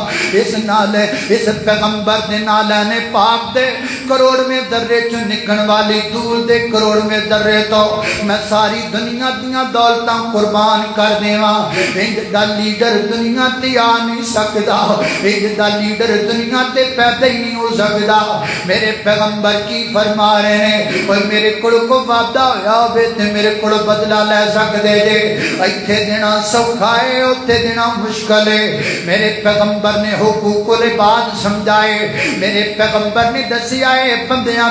اس نال اس پیغمبر دے نال لینے پاک دے کروڑویں درے چ نکلن والی دور دے کروڑویں درے تو میں ساری دنیا دیاں دولتاں قربان کر دیواں. انج دا لیڈر دنیا تے آ نہیں سکدا, انج دا لیڈر دنیا تے پیدا ہی نہیں ہو سکدا. میرے پیغمبر کی فرما رہے ہیں اور میرے کول کو وعدہ ہویا ہوے تے میرے کول بدلہ لے سکدے جے. ایتھے دینا سوکھا ہے اوتھے دینا مشکل ہے. میرے پیغمبر نے حقوق العباد سمجھائے, میرے پیغمبر نے دسیا ہے بندیاں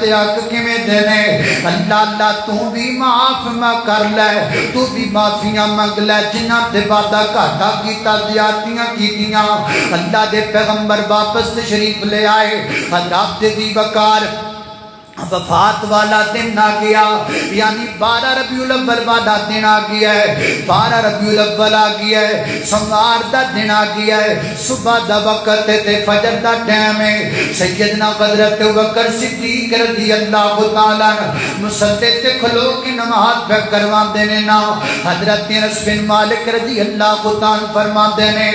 تے حق کیویں دینے. اللہ اللہ تو بھی معاف مہ کر لے, تو بھی معافیاں منگ لے جنہاں تے وعدہ گھاٹا کیتا زیادتیاں کیتیاں. اللہ دے پیغمبر واپس تشریف لے آئے. حضرات دی وقار وفات والا دن آ گیا, یعنی 12 ربیع الاول والا دن آ گیا ہے, 12 ربیع الاول آ گیا ہے, سوار دا دن آ گیا ہے, صبح دا وقت تے فجر دا ٹائم ہے. سیدنا حضرت بکر صدیق رضی اللہ تعالیٰ مصلی تے کھلو کے نماز پہ کرواندے نے نا. حضرت انس بن مالک رضی اللہ تعالیٰ فرماندے نے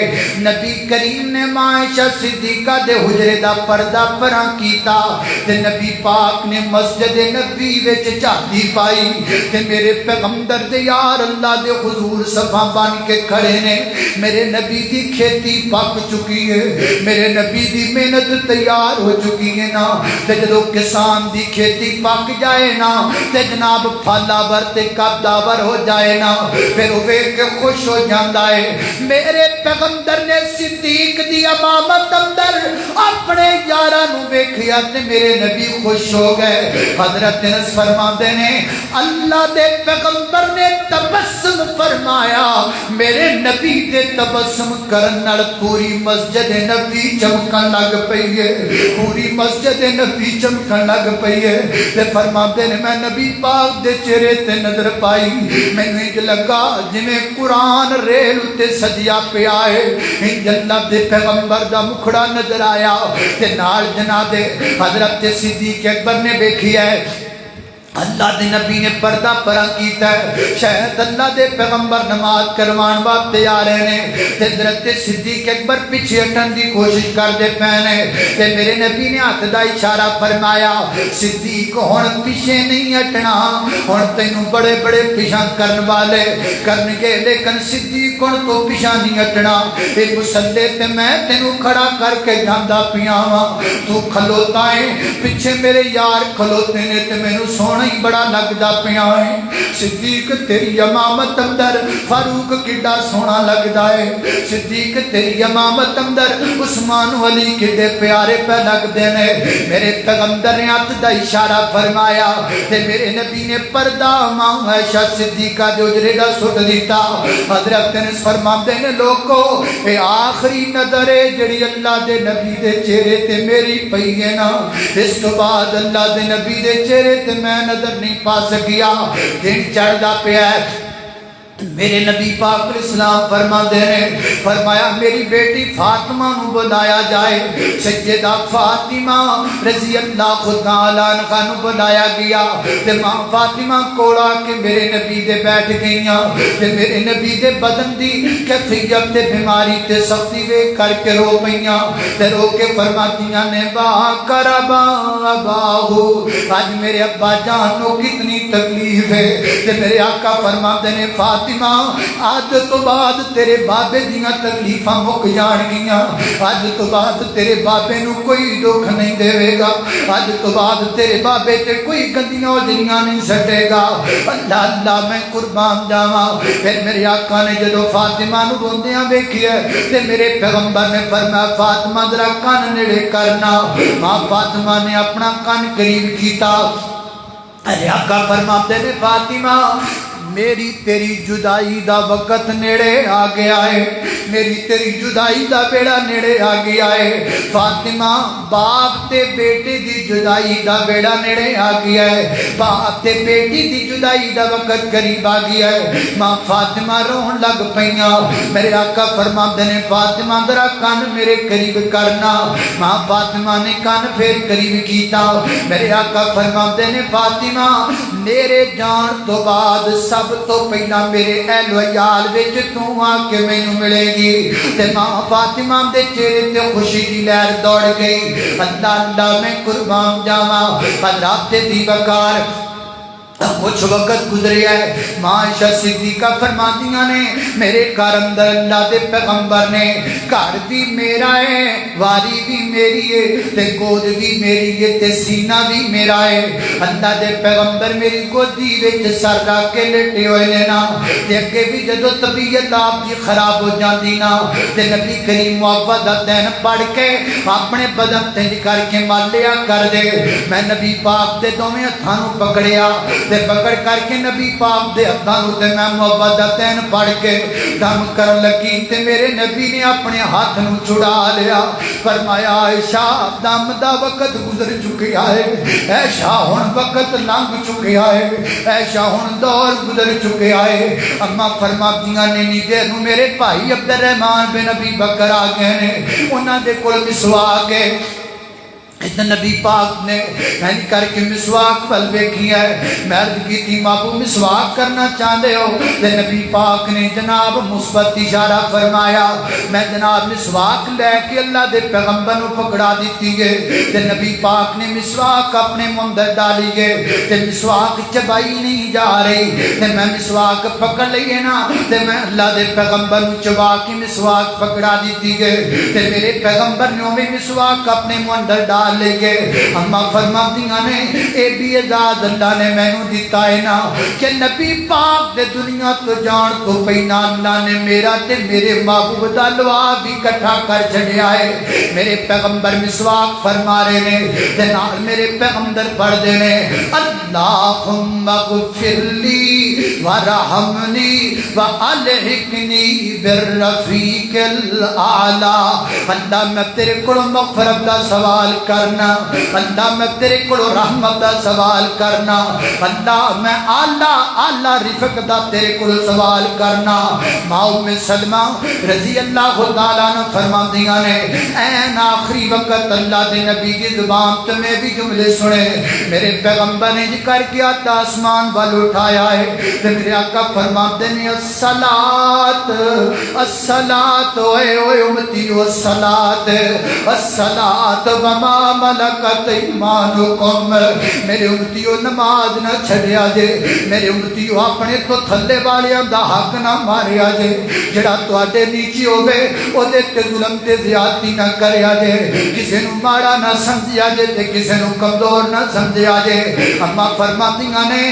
نبی کریم نے عائشہ صدیقہ دے حجرے دا پردہ پراں کیتا تے نبی پاک نے مسجد نبی وچ جاتی پائی کہ میرے پیغمبر دے یار اللہ دے حضور صفا بن کے کھڑے نے. میرے نبی دی کھیتی پک چکی ہے, میرے نبی دی محنت تیار ہو چکی ہے نا. تے جدوں کسان دی کھیتی پک جائے نا تے جناب پھلاور تے قداور ہو جائے نا, پھر وہ ویکھ کے خوش ہو جاندا ہے. میرے پیغمبر نے صدیق دی امامت اندر اپنے یاراں نو ویکھیا تے میرے نبی خوش ہو گئے. حضرت انس فرماتے ہیں اللہ دے پیغمبر نے تبسم فرمایا, میرے نبی دے تبسم کرن نال پوری مسجد نبی چمکن لگ پئی ہے, پوری مسجد نبی چمکن لگ پئی ہے. تے فرماتے ہیں میں نبی پاک دے چہرے تے نظر پائی, مینوں انج لگا جویں قرآن ریل تے سجیا پیا ہے. انج اللہ دے پیغمبر دا مکھڑا نظر آیا تے نال جناب حضرت صدیق اکبر نے دیکھی ہے اللہ دے نبی نے پردہ پرا کیتا ہے، شاید اللہ دے پیغمبر نماز کروان واسطے آ رہے نے تے حضرت صدیق اکبر پیچھے ہٹن دی کوشش کرتے پے نے تے میرے نبی نے ہاتھ دا اشارہ فرمایا صدیق ہن پیچھے نہیں ہٹنا، ہن تینوں بڑے بڑے پیچھا کرن والے کرن گے لیکن صدیق ہن تو پیچھا نہیں ہٹنا، اے مصلی تے میں تینوں کھڑا کر کے جاندا پیاں واں، تو کھلوتا ہے پیچھے میرے یار کھلوتے نے تے مینوں سونا ہی بڑا لگدا پیا ہے، صدیق تیری امامت اندر فاروق کڈا سونا لگدا ہے، صدیق تیری امامت اندر عثمان علی کڈے پیارے پہ لگدے نے، میرے پیغمبر نے ہاتھ دا اشارہ فرمایا تے میرے نبی نے پردہ ماں عائشہ صدیقہ دے اجرے دا سٹ دیتا، حضرت نے فرماندے نے لوگو اے آخری نظر ہے جڑی اللہ دے نبی دے چہرے تے میری پئی ہے نا، اس تو بعد اللہ دے نبی دے چہرے تے میں نظر نہیں پا سکیا، دن چڑھدا پیا ہے۔ میرے نبی پاک علیہ السلام فرما دے نے فرمایا میری بیٹی فاطمہ نو بلایا جائے، سیدہ فاطمہ رضی اللہ تعالی عنہا نو بلایا گیا تے ماں فاطمہ کولا کے میرے نبی دے بیٹھ گئیاں تے میرے نبی دے بدن دی کیفیت تے بیماری تے سختی ویکھ کر کے رو پئیاں تے رو کے فرماتیاں نے با کربا باہو، آج میرے ابا جان نو کتنی تکلیف ہے تے میرے آقا فرماتے نے فاطمہ آج تو بعد تیرے بابے دیاں تکلیفاں مک جان گیاں، آج تو بعد تیرے بابے نو کوئی دکھ نہیں دے گا، آج تو بعد تیرے بابے تے کوئی گندیاں اجڑیاں نہیں سٹے گا، اللہ اللہ میں قربان جاواں۔ پھر میرے آقا نے جدو فاطمہ نو روندیاں ویکھیا تے میرے پیغمبر نے فرمایا فاطمہ ذرا کان نیڑے کرنا، ماں فاطمہ نے اپنا کان قریب کیتا، میرے آقا فرماتے نے فاطمہ میری تیری جدائی دا وقت نیڑے آ گیا ہے، میری تیری جدائی دا بیڑا نیڑے آ گیا ہے، فاطمہ باپ تے بیٹے دی جدائی دا بیڑا نیڑے آ گیا ہے، باپ تے بیٹی دی جدائی دا وقت قریب آ گیا ہے، ماں فاطمہ رون لگ پئیاں، میرے آقا فرماتے نے فاطمہ ذرا کان میرے قریب کرنا، ماں فاطمہ نے کان پھر قریب کیتا، میرے آقا فرماتے نے فاطمہ میرے جان تو بعد سب تو پہلا میرے اہل و عیال وچ تو آ کے مینوں ملے گی، تے ماں فاطمہ دے چہرے تے خوشی دی لہر دوڑ گئی، اللہ اللہ میں قربان جاواں، حضرات دی وقار کچھ وقت گزریا ہے، ماں عائشہ صدیقہ فرماندیاں نے میرے گھر اندر اللہ دے پیغمبر نے گھر بھی میرا ہے، واری بھی میری ہے تے گود بھی میری ہے تے سینہ بھی میرا ہے، اللہ دے پیغمبر میری گودی وچ سر رکھ کے لیٹے ہوئے نے نا، تے اگے بھی جدو طبیعت آپ کی خراب ہو جاندی نا تے نبی کریم معوذتین پڑھ کے اپنے بدن تے کر کے مالیا کر دے، میں نبی پاک دے دوویں ہتھاں نوں پکڑیا تے پکڑ کر کے نبی پاک دے ہتھاں نوں تے میں معوذتین پڑھ کے دم کرن لگی تے میرے نبی نے اپنے ہاتھ نوں چھڑا لیا، فرمایا عائشہ دم دا وقت گزر چکیا ہے، عائشہ ہن وقت لنگ چکیا ہے، عائشہ ہن دور گزر چکیا ہے، اما فرماندیاں نے نی دیر نوں میرے بھائی عبد الرحمن بن ابی بکر آ گئے نے، انہاں دے کول مسواک ہے، نبی پاک نے میں کر کے مسواک ول ویکھیا ہے، میں عرض کی تھی مابو مسواک کرنا چاہتے ہو تے نبی پاک نے جناب مثبت اشارہ فرمایا، میں جناب مسواک لے کے اللہ دے پیغمبر نو پکڑا دیتی ہے تے نبی پاک نے مسواک اپنے منہ اندر ڈالی ہے تے مسواک چبائی نہیں جا رہی تے میں مسواک پکڑ لئیے نا تے میں اللہ دے پیغمبر نو چبا کے مسواک پکڑا دیتی ہے تے میرے پیغمبر نے بھی مسواک اپنے منہ اندر ڈال لے گئے، اما فرماندیاں نے اے بھی اعزاز اللہ نے مینوں دیتا ہے نا کہ نبی پاک دے دنیا تو جان تو پہلا اللہ نے میرا تے میرے محبوب دا لوا بھی اکٹھا کر چھڑیا ہے، میرے پیغمبر مسواک فرما رہے نے تے نال میرے پیغمبر پڑھ دے نے اللہم اغفر لی ورحمنی والحقنی بالرفیق الاعلی، اللہ میں تیرے کول مغفرت دا سوال کرنا کرنا اللہ میں تیرے کو رحمت دا سوال کرنا اللہ میں آلہ رفق دا تیرے کو سوال کرنا ام سلمہ رضی اللہ تعالیٰ عنہ فرماندیاں نے این آخری وقت اللہ دے نبی کی زبان تو میں بھی جملے سنے میرے پیغمبر نے ذکر کیا تا آسمان وال اٹھایا ہے تو میرے آقا فرماتے ہیں الصلاۃ الصلاۃ اوے اوے امتیو الصلاۃ الصلاۃ وما ملکت ایمانکم میرے امتیو نماز نہ چھڑیا جے میرے امتیو اپنے تو تھلے والیاں دا حق نہ ماریا جے جڑا تواڈے نیچے ہوے او دے تے ظلم تے زیادتی نہ کریا جے کسے نو ماڑا نہ سمجھیا جے تے کسے نو کمزور نہ سمجھیا جے اما فرماندیاں نے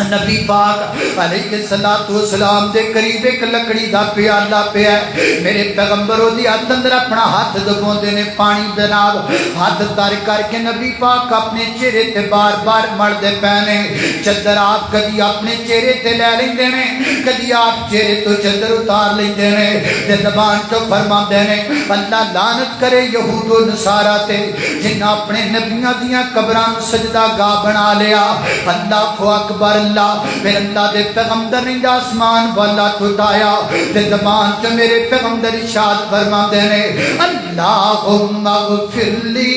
نبی پاک علیہ السلام دے قریب ایک لکڑی دا پیالہ پیا ہے میرے پیغمبر دی ہاتھ اندر اپنا ہاتھ دبوندے نے پانی جناب ہاتھ تار کر کے نبی پاک اپنے چہرے تے بار بار مڑدے پے چادر آپ کدی اپنے چہرے تے لے لیندے نے کدی آپ چہرے تو چادر اتار لیندے نے تے زبان تو فرماندے نے اللہ لعنت کرے یہود و نصارا تے جنہاں اپنے نبیاں دیاں قبراں سجدہ گاہ بنا لیا اللہ اکبر اللہ پھر اللہ دے پیغمبر نے آسمان والا ٹھٹایا تے زبان چ میرے پیغمبر ارشاد فرماندے نے اللہم اغفر لی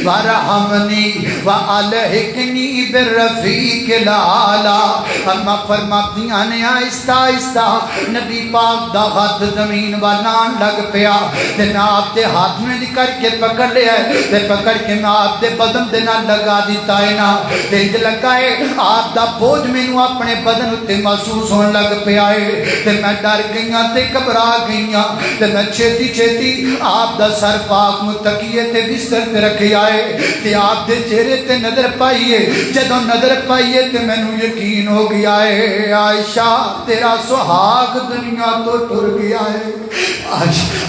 وارحمنی والحقنی بالرفیق الاعلی اما فرماتیاں نے آہستہ آہستہ نبی پاک دا ہاتھ زمین والان لگ پیا تے میں آپ دے ہاتھ میں کر کے پکڑ لیا تے پکڑ کے میں آپ دے بدن دے نال لگا دیتا ہے نا تے لگا ہے آپ دا بوجھ مینوں اپنے بدن اتے محسوس ہون لگ پیا ہے تے میں ڈر گئیاں تے گھبرا گئیاں تے میں چھتی چھتی آپ دا سر پاک متکیے تے بستر تے رکھیا ہے تے آپ دے چہرے تے نظر پائیے جدوں نظر پائیے تے مینوں یقین ہو گیا ہے عائشہ تیرا سہاگ دنیا تو ٹر گیا ہے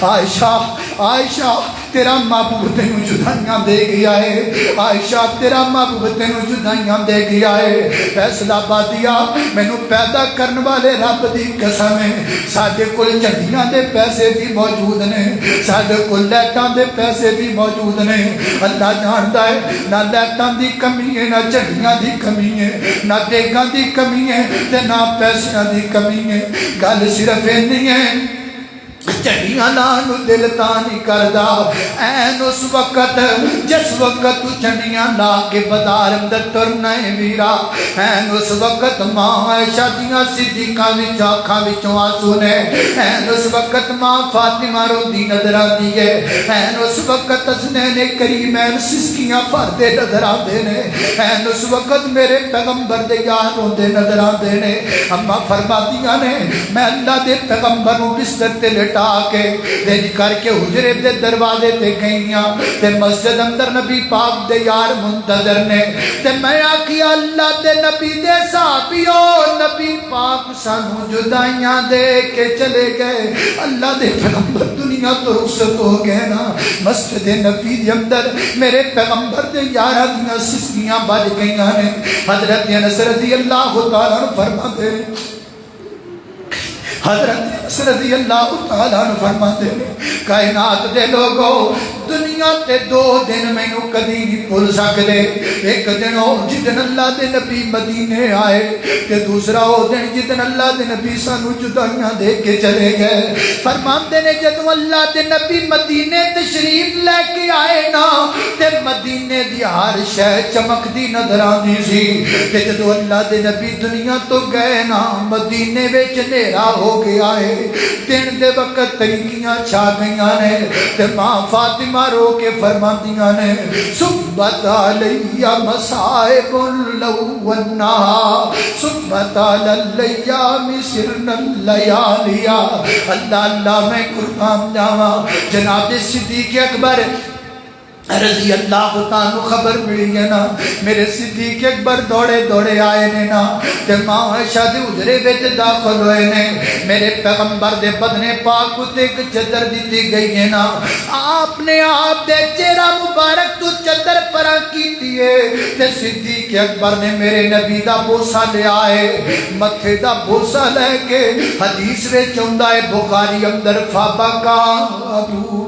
عائشہ عائشہ تیرا محبوب تینوں جدائیاں دے گیا ہے عائشہ تیرا محبوب تینوں جدائیاں دے گیا ہے فیصلہ بادیا مینوں پیدا کرن والے رب دی قسم ہے ساڈے کول چڑیاں دے پیسے بھی موجود نے ساڈے کول لائٹاں دے پیسے بھی موجود نے اللہ جاندا ہے نہ لائٹاں دی کمی ہے نہ چڑیاں دی کمی ہے نہ دیگاں دی کمی ہے تے نہ پیسیاں دی کمی ہے گل صرف اینی ہے چڑیاں نانو دل تانی کردا این اس وقت جس وقت تو چڑیاں لا کے بازار اندر ترنا ہے ویرا این اس وقت ماں عائشہ دیاں صدیقاں وچ آنکھاں وچوں آنسو نے این اس وقت ماں فاطمہ روندی نظر آندی ہے این اس وقت حسنین کریمین سسکیاں پھردے نظر آندے نے این اس وقت میرے پیغمبر دے یار روندے نظر آندے نے اما فرماتیاں نے میں اللہ دے پیغمبر نوں بستر تے لٹا کے دے کر کے حجرے دے دروازے تے گئیاں تے مسجد اندر نبی پاک دے یار منتظر نے تے میں آکھیا اللہ تے نبی دے صحابیو نبی پاک سانو جدائیاں دے کے چلے گئے اللہ دے پیغمبر دنیا تو رخصت ہو گئے نا مسجد نبی دے اندر میرے پیغمبر دے یاراں دیاں سسکیاں بج گئیاں نے حضرت انس رضی اللہ تعالیٰ عنہ فرماتے ہیں حضرت رضی اللہ تعالیٰ عنہ فرماتے ہیں کائنات دے لوگوں دنیا تے دو دن میں نو کدی نہیں بھول سکدے ایک دن ہو جدن اللہ دے نبی مدینے آئے تے دوسرا ہو دن جدن اللہ دے نبی سانو جدائیاں دے کے چلے گئے فرماتے نے جدوں اللہ دے نبی مدینے تشریف لے کے آئے نا تے مدینے دی ہر شے چمک دی نظر آندی سی تے جدوں اللہ دے نبی دنیا تو گئے نا مدینے وچ ہنیرا ہو گیا ہے دن دے وقت تریکیاں چھا گئیاں نے تے ماں فاطمہ رو کے فرماندیاں نے صبت علیہ مصائب لونہا صبت علیہ مسرن اللیالیا اللہ اللہ میں قربان جاواں جناب صدیق اکبر رضی اللہ تعالیٰ خبر ملی ہے نا میرے صدیق اکبر دوڑے دوڑے آئے نے نا تے ماں عائشہ دے حجرے وچ داخل ہوئے نے میرے پیغمبر دے بدن پاک تے ایک چادر دتی گئی ہے نا آپ نے آپ دے چہرہ مبارک تو چادر پرا کیتی ہے تے صدیق اکبر نے میرے نبی دا بوسا لیا ہے متھے دا بوسا لے کے حدیث وچ ہوندا ہے بخاری اندر فبکا ابو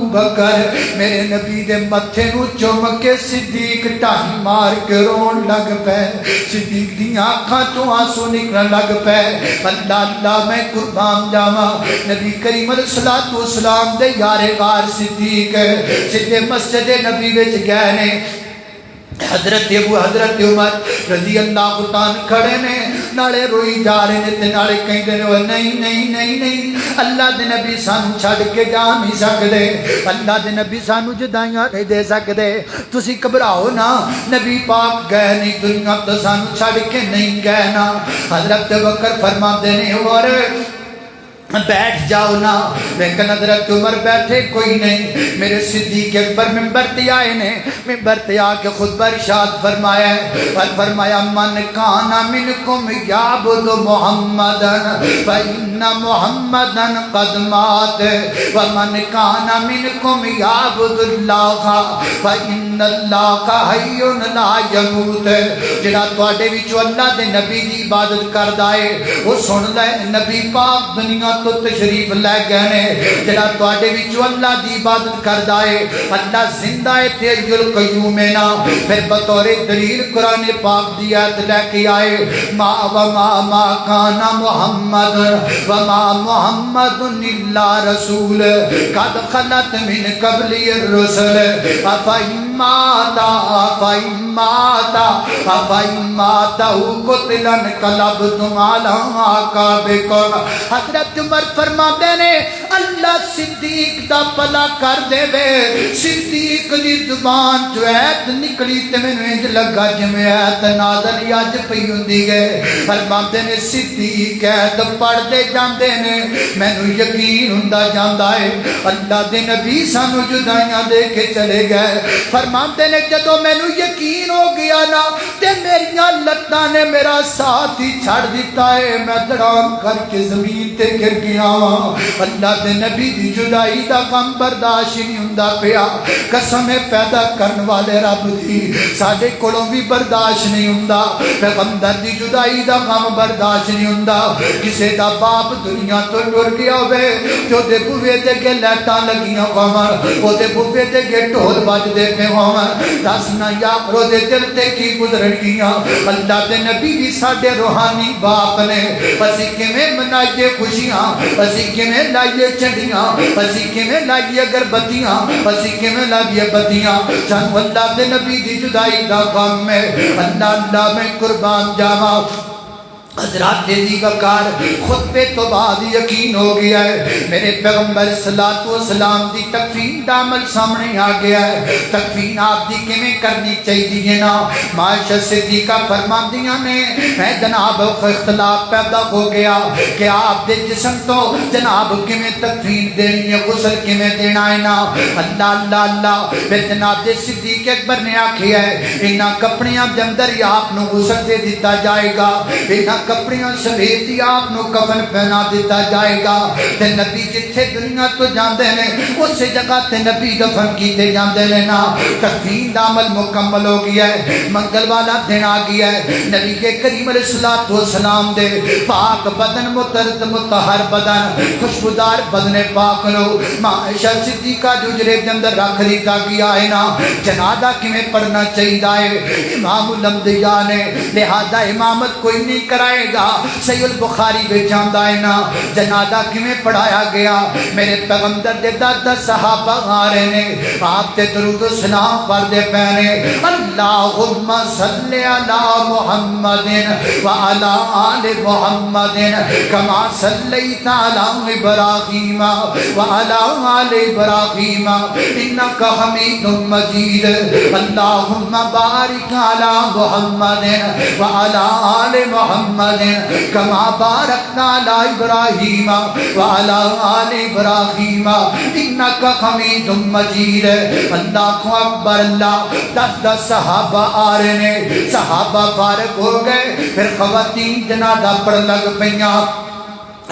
بکر میرے نبی دے متھے نو چوم کے صدیق ٹاہی مار کے رون لگ پے صدیق دی آنکھاں تو آنسو نکلن لگ پے اللہ اللہ میں قربان جاواں نبی کریم علیہ السلام دے یار غار صدیق سدھے مسجد نبی وچ گئے نے حضرت عمر رضی اللہ تعالیٰ کھڑے نے نالے روئی جا رہے نے تے نالے کہیں دے نہیں نہیں نہیں نہیں اللہ دے نبی سانو چھڑ کے جا نہیں سکدے اللہ دے نبی سانو جدائیاں نہیں دے سکدے تسی گھبراؤ نا نبی پاک گئے نہیں دنیا تو سانو چھڑ کے نہیں گئے نا حضرت بکر فرماتے نے اور بیٹھ جاؤ نا لیکن حضرت عمر بیٹھے کوئی نہیں میرے صدیق اکبر ممبر تے آئے نے ممبر تے آ کے خطبہ ارشاد فرمایا اور فرمایا من کان منکم یعبد محمدن فإن محمدن قد مات ومن کان منکم یعبد اللہ فإن اللہ حی لا یموت جڑا تواڈے وچوں اللہ دے نبی دی عبادت کردا ہے وہ سن لے نبی پاک دنیا تو تشریف لے گئے نے جڑا تواڈے وچوں اللہ دی عبادت کردا ہے اللہ زندہ ہے تے حی القیوم ہے نا پھر بطور دلیل قرآن پاک دی آیت لے کے آئے ما کان محمد وما محمد الا رسول قد خلت من قبل الرسل افائماتا قتلا انقلبتم علی اعقابکم حضرت عمر فرماتے نے اللہ صدیق دا بھلا کر دے وے صدیق دی زبان جو ایت نکلی تے مینوں انج لگا جویں ایت نازل اج پئی ہوندی ہے فرماتے نے صدیق ایت پڑھدے جاندے نے مینوں یقین ہوندا جاندا ہے اللہ دے نبی سانو جدائیاں دے کے چلے گئے فرماتے نے جدوں مینوں یقین ہو گیا نا تے میریاں لتاں نے میرا ساتھ ہی چھڑ دیتا ہے میں دڑام کر کے زمین تے گر گیا اللہ دے نبی دی جدائی دا غم برداشت نہیں ہوندا پیا قسم پیدا کرن والے رب دی ساڈے کولوں بھی برداشت نہیں ہوندا پیغمبر دی جدائی دا غم برداشت نہیں ہوندا کسے دا باپ دنیا تو ٹر گیا ہوئے جو دے بوے تے کے لائٹاں لگیاں ہوون او دے بوے تے کے ڈھول بجدے پے ہوون دس نہ یارو دے دل تے کی گزرن گیاں اللہ دے نبی بھی ساڈے روحانی باپ نے اسی کیویں منائیے خوشیاں اسی کیویں لائیے چڑیاں اسی کیویں لائیے اگربتیاں اسی کیویں لائیے بتیاں سانو اللہ دے نبی دی جدائی دا غم ہے اللہ اللہ میں قربان جاواں حضرات دیزی کا کار خطبے تو بعد یقین ہو گیا ہے میرے پیغمبر صلی اللہ علیہ وسلم دی تکفین دا عمل سامنے آ گیا ہے تکفین آپ دی کیویں کرنی چاہیے نا معاشہ صدیقہ فرماندیاں نے میں جناب اختلاف پیدا ہو گیا کہ آپ دے جسم تو جناب کیویں تکفین دینی ہے غسل کیویں دینا ہے نا اللہ اللہ اللہ پھر جناب دے صدیق اکبر نے آکھیا ہے انہاں کپڑیاں دے اندر ہی آپ نو غسل دے دیتا جائے گا انہاں کپڑیاں سمیت ہی آپ نو کفن پہنا دیتا جائے گا تے نبی جتھے دنیا تو جاندے نے اس جگہ تے نبی دفن کیتے جاندے نے نا تکفین دا عمل مکمل ہو گیا ہے منگل والا دن آ گیا ہے نبی کے کریم علیہ الصلوۃ والسلام دے پاک بدن مترد مطہر بدن خوشبودار بدن پاک لو معاشہ صدیقہ جوجرے دے اندر رکھ دیتا گیا ہے نا جنازہ کیویں پڑھنا چاہیے ہے امام الانبیاء نے لہذا امامت کوئی نہیں کرائے گا صحیح البخاری میں جاندہ ہے نا جنازہ کیویں پڑھایا گیا میرے پیغمبر دے دادا صحابہ آ رہے نے آپ تے درود و سلام پڑھدے پہنے اللہم صلی علی محمد وعلی آل محمد کما صلیت علی ابراہیم وعلی آل ابراہیم انکا حمید مجید اللہم بارک علی محمد وعلی آل محمد کما بارکنا علی ابراہیم وعلی آل ابراہیم انکا حمید مجید اللہ کو اکبر اللہ دس صحابہ آ رہے نے صحابہ فارغ ہو گئے پھر خواتین جنازہ پڑھ لگ پئیاں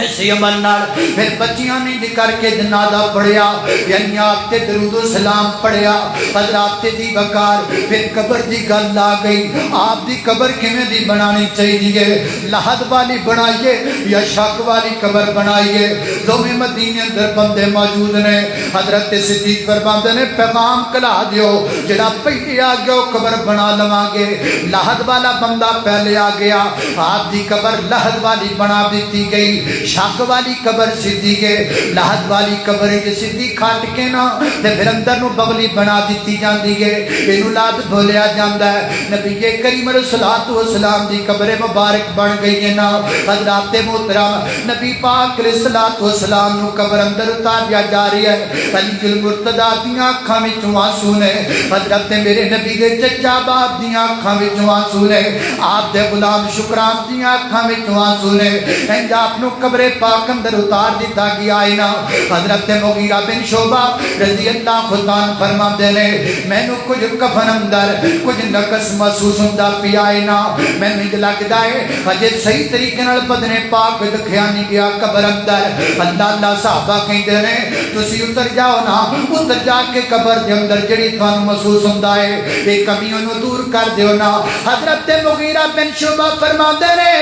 اسی عمل نال پھر بچیاں نے دی کر کے جنازہ پڑھیا، یعنی آپ تے درود و سلام پڑھیا، حضرات دی وقار پھر قبر دی گل آ گئی، آپ دی قبر کیویں دی بنانی چاہیے، لحد والی بنائیے یا شک والی قبر بنائیے؟ دوویں مدینے اندر بندے موجود نے، حضرت صدیق فرماندے نے پیغام کلا دیو جڑا پہلے آ گیا قبر بنا لواں گے۔ لحد والا بندہ پہلے آ گیا، آپ دی قبر لحد والی بنا دیتی گئی، شک والی قبر سیدھی کے، لحد والی قبر کے سیدھی کھٹ کے نا تے پھر اندر نو بغلی بنا دیتی جاندی ہے، اینو لاد بھولیا جاندا ہے۔ نبی کریم علیہ الصلوۃ والسلام دی قبر مبارک بن گئی ہے نا، حضرات محترم نبی پاک علیہ الصلوۃ والسلام نو قبر اندر اتاریا جا رہی ہے، علی المرتضیٰ دیاں اکھاں وچوں آنسو نے، حضرت میرے نبی دے چچا باپ دیاں اکھاں وچوں آنسو نے، آپ دے غلام شکران دیاں اکھاں وچوں آنسو نے، انج آپ نو قبر پاک اندر اتار دیتا گیا ہے نا۔ حضرت مغیرہ بن شعبہ رضی اللہ عنہ فرماندے نے میں نو کچھ کفن اندر کچھ نقص محسوس ہوندا پیا ہے نا، میں نوں لگدا ہے اجے صحیح طریقے نال بدن پاک دکھیا نہیں گیا قبر اندر۔ اللہ اللہ صحابہ کہندے نے تسی اتر جاؤ نا، اتر جا کے قبر دے اندر جڑی تھانوں محسوس ہوندا ہے اے کمیوں نو دور کر دیو نا۔ حضرت مغیرہ بن شعبہ فرماندے نے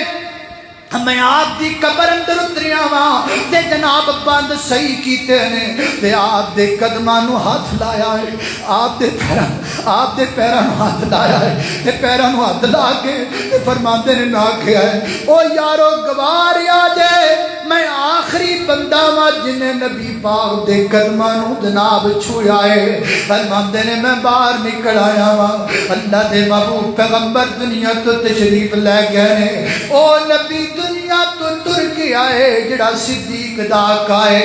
میں آپ دی قبر اندر اتریا ہاں تے جناب بند صحیح کیتے نے تے آپ دے قدماں نو ہاتھ لایا ہے، آپ دے پیراں نو ہاتھ لایا ہے تے پیراں نو ہاتھ لا کے تے فرماندے نے نہ کیا ہے او یارو گوار آ جائے میں آخری بندہ وا جن نبی پاک دے قدماں نو جناب چھویا ہے۔ فرماندے نے میں باہر نکل آیا وا، اللہ دے محبوب پیغمبر دنیا تو تشریف لے گئے نے، او نبی دنیا تو تر کے آئے جڑا صدیق دا کائے،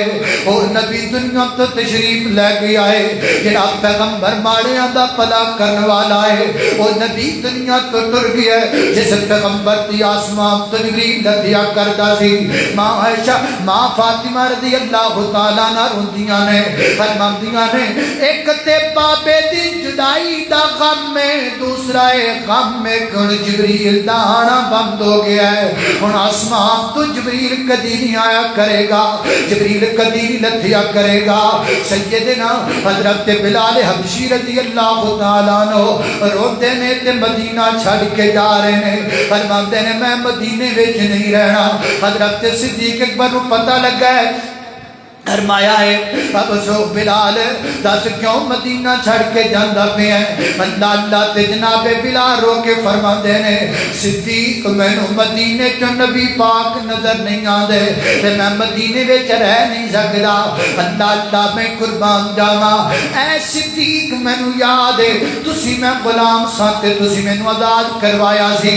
اور نبی دنیا تو تشریف لے گیا ہے جڑا پیغمبر ماڑیاں دا پلا کرن والا ہے، اور نبی دنیا تو تر گیا ہے جس پیغمبر دی آسمان تو جبریل لدیا کردا سی۔ ماں عائشہ ماں فاطمہ رضی اللہ تعالیٰ عنہ روندیاں نے فرماندیاں نے ایک تے بابے دی جدائی دا غم میں، دوسرا غم میں کن جبریل دا آنا بند ہو گیا ہے، آسمان تو جبریل کدی نہیں آیا کرے گا، جبریل کدی نہیں لتھیا کرے گا۔ سیدنا حضرت بلال حبشی رضی اللہ تعالیٰ عنہ روندے نے تے مدینہ چھڑ کے جا رہے نے، فرماندے نے میں مدینے وچ نہیں رہنا۔ حضرت صدیق اکبر کو پتہ لگا ہے، فرمایا ہے اب سو بلال دس کیوں مدینہ چھڑ کے جاندہ پہ ہیں؟ اللہ اللہ تے جناب بلال رو کے فرماندے نے صدیق میں نو مدینے چو نبی پاک نظر نہیں آندے تے میں مدینے وچ رہ نہیں سکدا، اللہ اللہ میں قربان جاواں۔ اے صدیق میں نو یاد ہے تسی میں غلام سا تے تسی میں نو آزاد کروایا سی،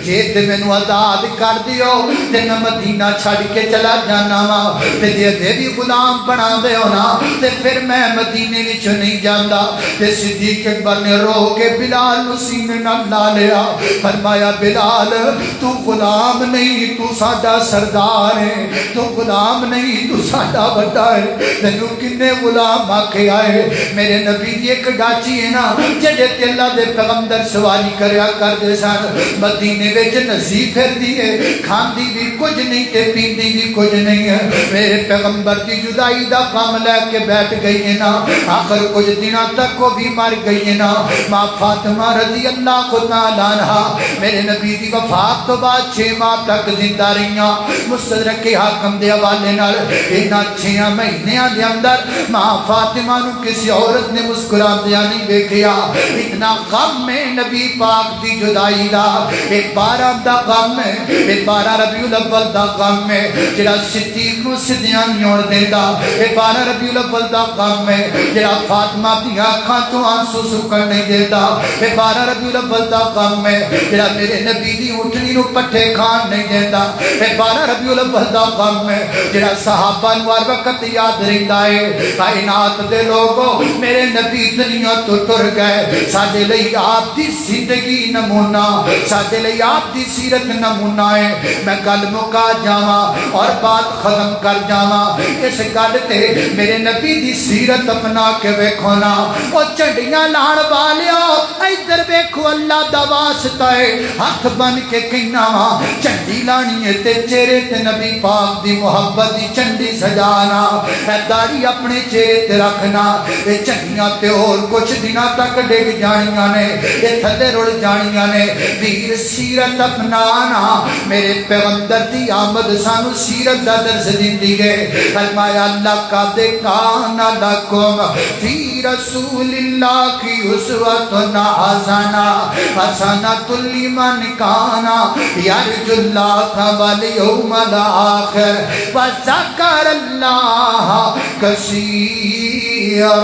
جے تے میں نو آزاد کر دیو تے میں مدینہ چھڑ کے چلا جانا وا، تے جے بھی غلام بنا دے ہونا تے پھر میں مدینے وچ نہیں جاندا۔ تے صدیق اکبر نے رو کے بلال نو سینے نال لا لیا، فرمایا بلال تو غلام نہیں تو ساڈا سردار ہے، تو غلام نہیں تو ساڈا بڑا ہے، تینو کنے غلام آکھے آئے؟ میرے نبی دی ایک ڈاچی ہے نا جڑے تے اللہ دے پیغمبر سواری کریا کردے سن، مدینے وچ نسی پھردی ہے، کھاندی بھی کچھ نہیں تے پیندی بھی کچھ نہیں ہے، میرے پیغمبر دی جدائی دا غم لے کے بیٹھ گئی ہے نا، آخر کچھ دنوں تک وہ بھی مر گئی ہے نا۔ ماں فاطمہ رضی اللہ تعالیٰ عنہا میرے نبی دی وفات تو بعد 6 ماہ تک زندہ رہیاں، مستدرک حاکم دے حوالے نال انہاں 6 مہینیاں دے اندر ماں فاطمہ نو کسی عورت نے مسکراندیا نہیں دیکھیا، اتنا غم ہے نبی پاک دی جدائی دا۔ ایک 12 دا غم ہے، ایک 12 ربیع الاول دا غم ہے جڑا صدیق نو سدیاں نہیں ہوڑ دیندا، اے 12 ربیع الاول دا غم ہے جڑا فاطمہ دی اکھاں تو آنسو سکن نہیں دیندا، اے 12 ربیع الاول دا غم ہے جڑا میرے نبی دی اٹھنی نو پٹھے کھان نہیں دیندا، اے 12 ربیع الاول دا غم ہے جڑا صحابہ نو ہر وقت یاد رہندا ہے۔ کائنات دے لوگو میرے نبی دنیا تو ٹر گئے، ساڈے لئی آپ دی زندگی نمونہ، ساڈے لئی آپ دی سیرت نمونہ ہے۔ میں گل مکا جاواں اور بات ختم کر جاواں، اس گل تے میرے نبی دی سیرت اپنا کے ویکھو نا، او چڑیاں لان والیو ادھر ویکھو اللہ دا واسطہ ہے ہاتھ بن کے کہنا وا چنڈی لانی ہے تے چہرے تے نبی پاک دی محبت دی چنڈی سجانا اے داڑھی اپنے چہرے تے رکھنا اے چنڈیاں تے اور کچھ دنوں تک ڈگ جانیاں نے اے تھلے رڑ جانیاں نے ویر سیرت اپنانا میرے پیغمبر دی آمد سانو سیرت دا درس دیندی ہے فرمایا اللہ کا دکھانا لکم فی رسول اللہ کی اسوۃ حسنہ حسنۃ لمن کان یرجو اللہ والیوم الآخر وذکر اللہ کثیرا